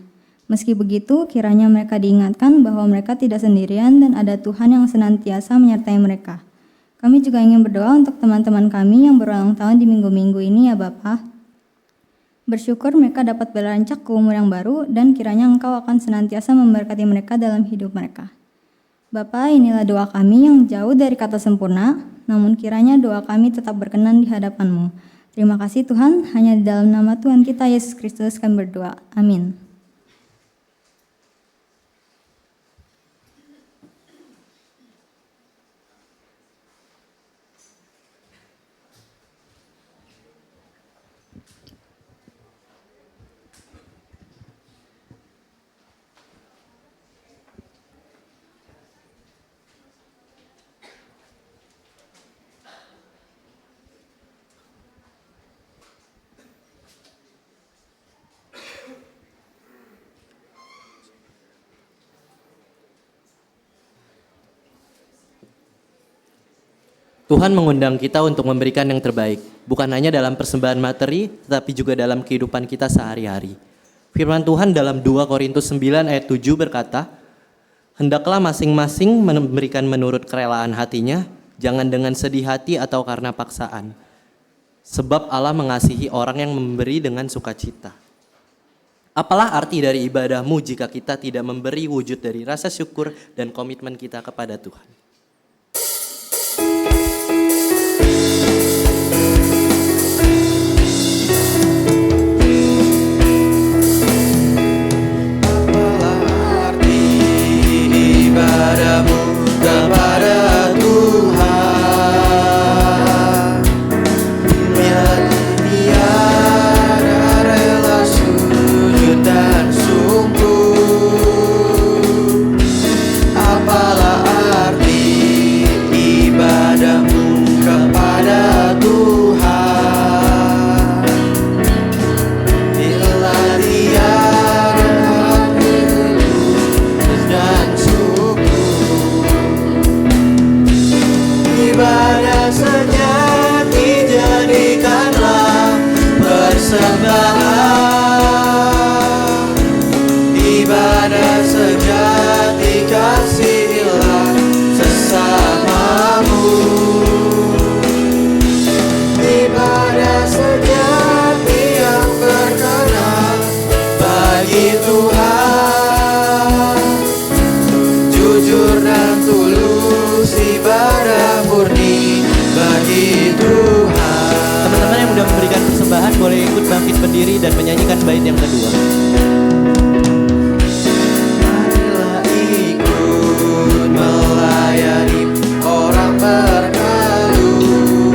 Meski begitu, kiranya mereka diingatkan bahwa mereka tidak sendirian dan ada Tuhan yang senantiasa menyertai mereka. Kami juga ingin berdoa untuk teman-teman kami yang berulang tahun di minggu-minggu ini ya Bapa. Bersyukur mereka dapat beranjak ke umur yang baru dan kiranya Engkau akan senantiasa memberkati mereka dalam hidup mereka. Bapa, inilah doa kami yang jauh dari kata sempurna, namun kiranya doa kami tetap berkenan di hadapan-Mu. Terima kasih Tuhan, hanya di dalam nama Tuhan kita Yesus Kristus kami berdoa. Amin. Tuhan mengundang kita untuk memberikan yang terbaik, bukan hanya dalam persembahan materi, tetapi juga dalam kehidupan kita sehari-hari. Firman Tuhan dalam 2 Korintus 9 ayat 7 berkata, "Hendaklah masing-masing memberikan menurut kerelaan hatinya, jangan dengan sedih hati atau karena paksaan. Sebab Allah mengasihi orang yang memberi dengan sukacita." Apalah arti dari ibadahmu jika kita tidak memberi wujud dari rasa syukur dan komitmen kita kepada Tuhan? persembahan, ibadah sejati kasihilah sesamamu. Ibadah sejati yang berkenan bagi Tuhan, jujur dan tulus, ibadah murni bagi Tuhan. Teman-teman yang udah memberikan persembahan boleh ikut bangkit berdiri dan menyanyikan bait yang kedua. Marilah ikut melayani orang berkeluh,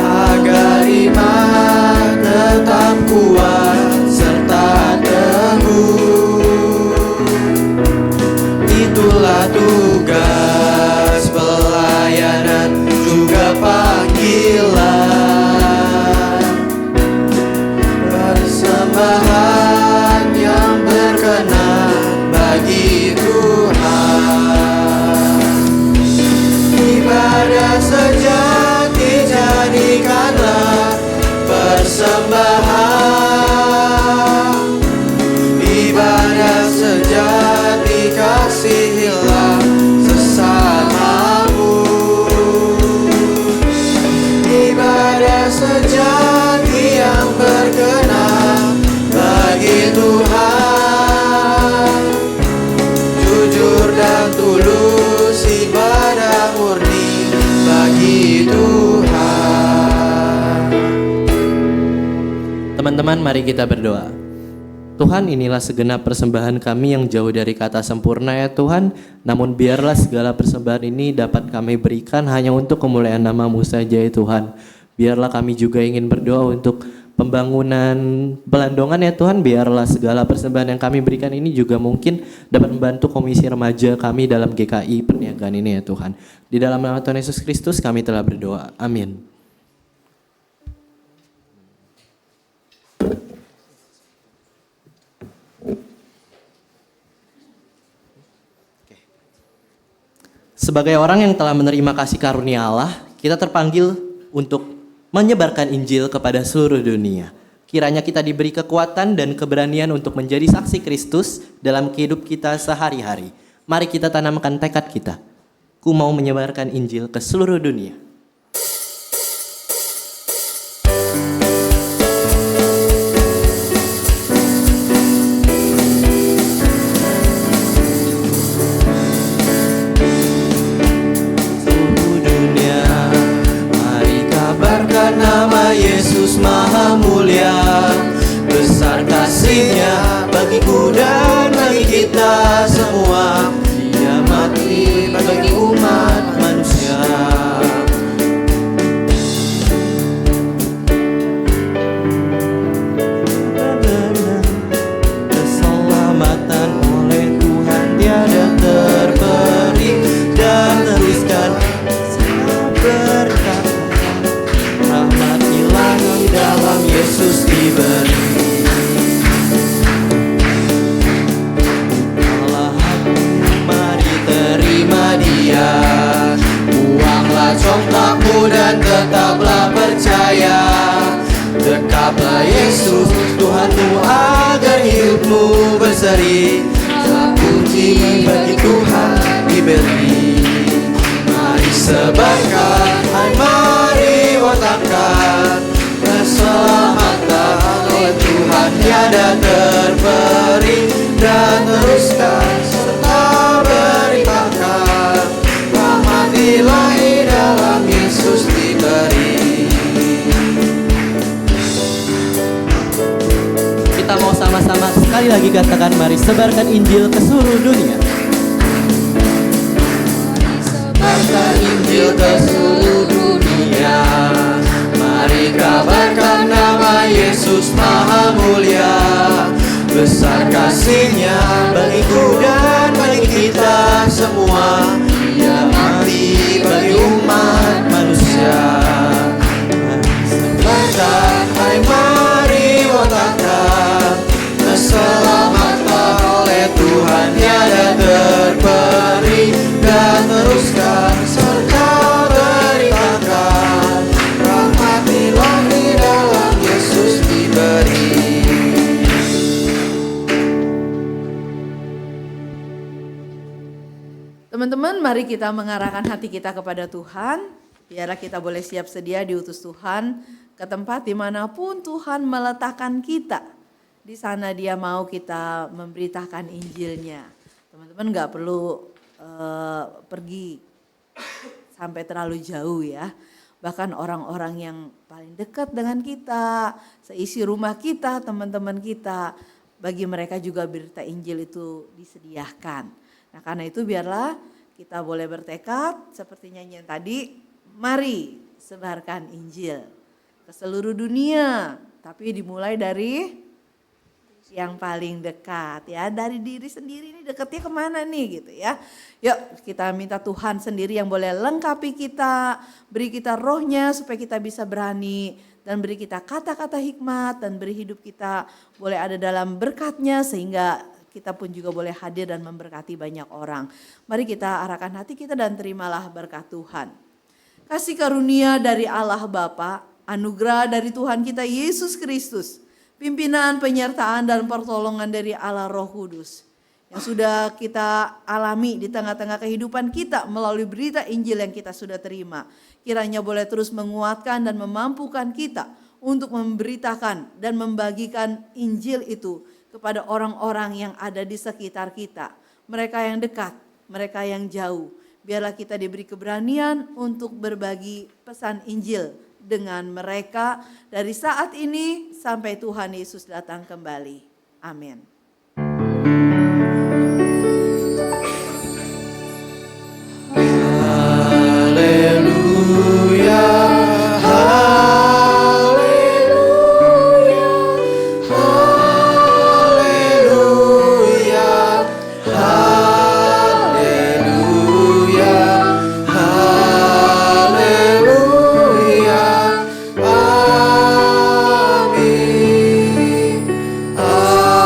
agar iman tetap kuat serta teguh. Itulah tugas pelayanan juga panggilan, persembahan yang berkenan bagi Tuhan. Ibadah sejati jadikanlah persembahan, ibadah sejati kasihilah sesamamu. Ibadah sejati yang berkenan bagi Tuhan, jujur dan tulus, ibadah murni bagi Tuhan. Teman-teman, mari kita berdoa. Tuhan, inilah segenap persembahan kami yang jauh dari kata sempurna ya Tuhan. Namun biarlah segala persembahan ini dapat kami berikan hanya untuk kemuliaan nama-Mu saja ya Tuhan. Biarlah kami juga ingin berdoa untuk pembangunan Belandongan ya Tuhan. Biarlah segala persembahan yang kami berikan ini juga mungkin dapat membantu komisi remaja kami dalam GKI perniagaan ini ya Tuhan. Di dalam nama Tuhan Yesus Kristus kami telah berdoa. Amin. Sebagai orang yang telah menerima kasih karunia Allah, kita terpanggil untuk menyebarkan Injil kepada seluruh dunia. Kiranya kita diberi kekuatan dan keberanian untuk menjadi saksi Kristus dalam kehidupan kita sehari-hari. Mari kita tanamkan tekad kita. Ku mau menyebarkan Injil ke seluruh dunia. Yesus Maha Mulia, besar kasih-Nya bagiku dan bagi kita semua. Dia mati bagi umat manusia. Keselamatan oleh Tuhan tiada terberi, dan teruskan berkat rahmat ilahi dalam Yesus diberi. Allah, mari terima Dia, buanglah congkakmu dan tetaplah percaya. Dekaplah Yesus Tuhanmu agar hidupmu berseri. Terpuji bagi Tuhan diberi. Mari sebarkan, hai mari watakkan, keselamatan oleh Tuhan tiada terberi, dan teruskan serta beritakan rahmat ilahi dalam Yesus diberi. Kita mau sama-sama sekali lagi katakan, mari sebarkan Injil ke seluruh dunia. Sebarkan Injil ke seluruh dunia. Mari kabarkan nama Yesus Maha Mulia, besar kasih-Nya bagiku dan bagi kita semua. Dia mati bagi umat manusia. Sebarkan, hai mari watakkan, keselamatan oleh Tuhan tiada terberi, dan teruskan serta beritakan rahmat ilahi Teman-teman, mari kita mengarahkan hati kita kepada Tuhan. Biarlah kita boleh siap sedia diutus Tuhan ke tempat dimanapun Tuhan meletakkan kita. Di sana Dia mau kita memberitakan Injilnya. Teman-teman gak perlu pergi sampai terlalu jauh ya. Bahkan orang-orang yang paling dekat dengan kita, seisi rumah kita, teman-teman kita, bagi mereka juga berita Injil itu disediakan. Nah karena itu biarlah kita boleh bertekad seperti nyanyian tadi, mari sebarkan Injil ke seluruh dunia. Tapi dimulai dari yang paling dekat ya, dari diri sendiri ini dekatnya kemana nih gitu ya. Yuk kita minta Tuhan sendiri yang boleh lengkapi kita, beri kita rohnya supaya kita bisa berani dan beri kita kata-kata hikmat dan beri hidup kita boleh ada dalam berkat-Nya sehingga kita pun juga boleh hadir dan memberkati banyak orang. Mari kita arahkan hati kita dan terimalah berkat Tuhan. Kasih karunia dari Allah Bapa, anugerah dari Tuhan kita Yesus Kristus, pimpinan, penyertaan dan pertolongan dari Allah Roh Kudus yang sudah kita alami di tengah-tengah kehidupan kita melalui berita Injil yang kita sudah terima. Kiranya boleh terus menguatkan dan memampukan kita untuk memberitakan dan membagikan Injil itu kepada orang-orang yang ada di sekitar kita. Mereka yang dekat, mereka yang jauh. Biarlah kita diberi keberanian untuk berbagi pesan Injil dengan mereka dari saat ini sampai Tuhan Yesus datang kembali. Amin. Haleluya, haleluya, haleluya, haleluya, haleluya, amin, amin,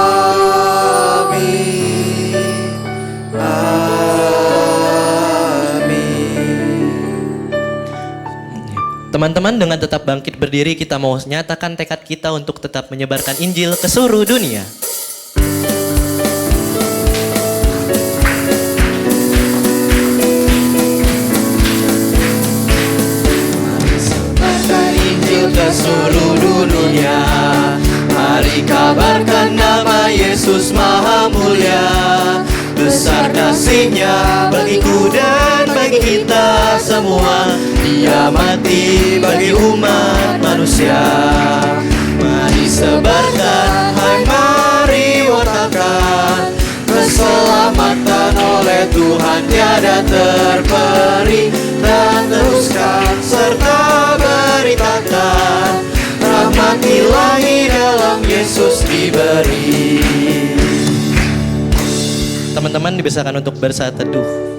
amin. Teman-teman, dengan tetap bangkit berdiri kita mau nyatakan tekad kita untuk tetap menyebarkan Injil ke seluruh dunia. Sebarkan Injil ke seluruh dunia. Mari kabarkan nama Yesus Maha Mulia. Besar kasih-Nya bagiku dan bagi kita semua. Dia mati bagi umat manusia. Mari sebarkan, hai mari wartakan. Keselamatan oleh Tuhan tiada terperi. Dan teruskan serta beritakan. Rahmat ilahi dalam Yesus diberi. Teman-teman dibiasakan untuk bersaat teduh.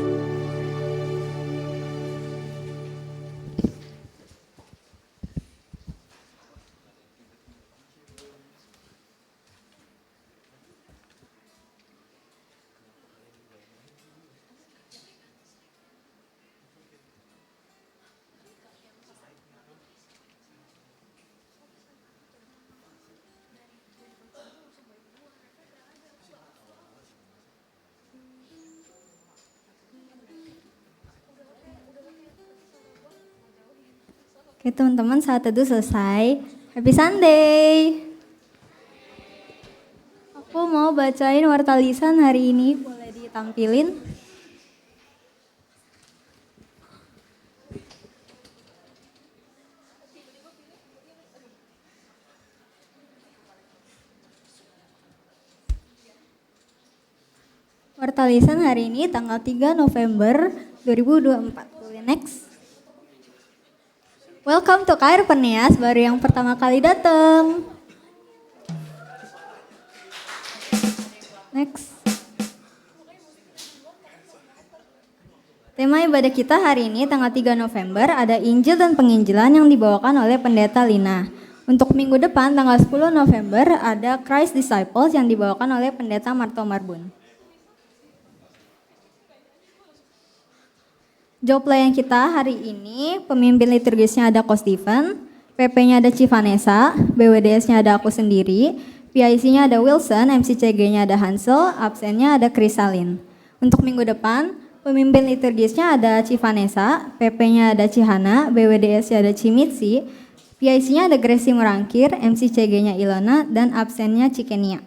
Oke teman-teman, saat teduh selesai. Happy Sunday. Aku mau bacain warta lisan hari ini, boleh ditampilin. Warta lisan hari ini tanggal 3 November 2024. Boleh next. Welcome to KR Peneas, baru yang pertama kali datang. Next. Tema ibadah kita hari ini tanggal 3 November ada Injil dan penginjilan yang dibawakan oleh Pendeta Lina. Untuk minggu depan tanggal 10 November ada Christ Disciples yang dibawakan oleh Pendeta Marto Marbun. Job layan kita hari ini, pemimpin liturgisnya ada Ko Steven, PP-nya ada Civanessa, BWDS-nya ada aku sendiri, PIC-nya ada Wilson, MCCG-nya ada Hansel, absennya ada Krisalin. Untuk minggu depan, Pemimpin liturgisnya ada Ci Vanessa, PP-nya ada Cihana, BWDS-nya ada Cimitsi, PIC-nya ada Gracie Murangkir, MCCG-nya Ilona, dan absennya Cikenia.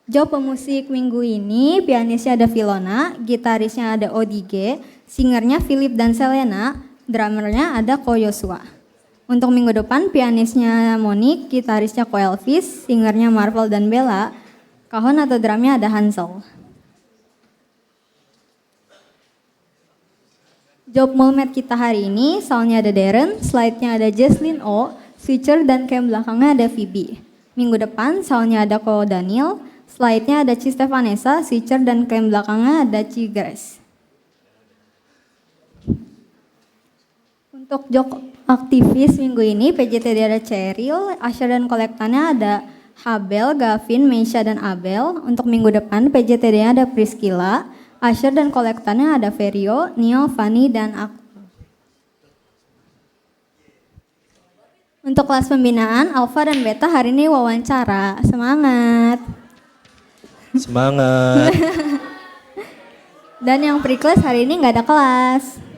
Job pemusik minggu ini, pianisnya ada Filona, gitarisnya ada Odige, singernya Philip dan Selena, drummernya ada Ko Yosua. Untuk minggu depan, pianisnya Monik, gitarisnya Ko Elvis, singernya Marvel dan Bella, kahon atau drumnya ada Hansel. Job mulmet kita hari ini, soundnya ada Darren, slide-nya ada Jesslyn O, switcher dan cam belakangnya ada Phoebe. Minggu depan, soundnya ada Ko Daniel, slide-nya ada Ci Stefanesa, switcher dan cam belakangnya ada Ci Grace. Untuk job aktivis minggu ini, PJTD ada Cheryl, Asher dan kolektannya ada Habel, Gavin, Meisha, dan Abel. Untuk minggu depan, PJTD-nya ada Priscilla, Asher dan kolektannya ada Ferio, Nio, Fani, dan aku. Untuk kelas pembinaan, Alpha dan Beta hari ini wawancara. Semangat! Semangat. Dan yang pre-class hari ini nggak ada kelas.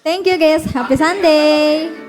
Thank you guys, happy Sunday.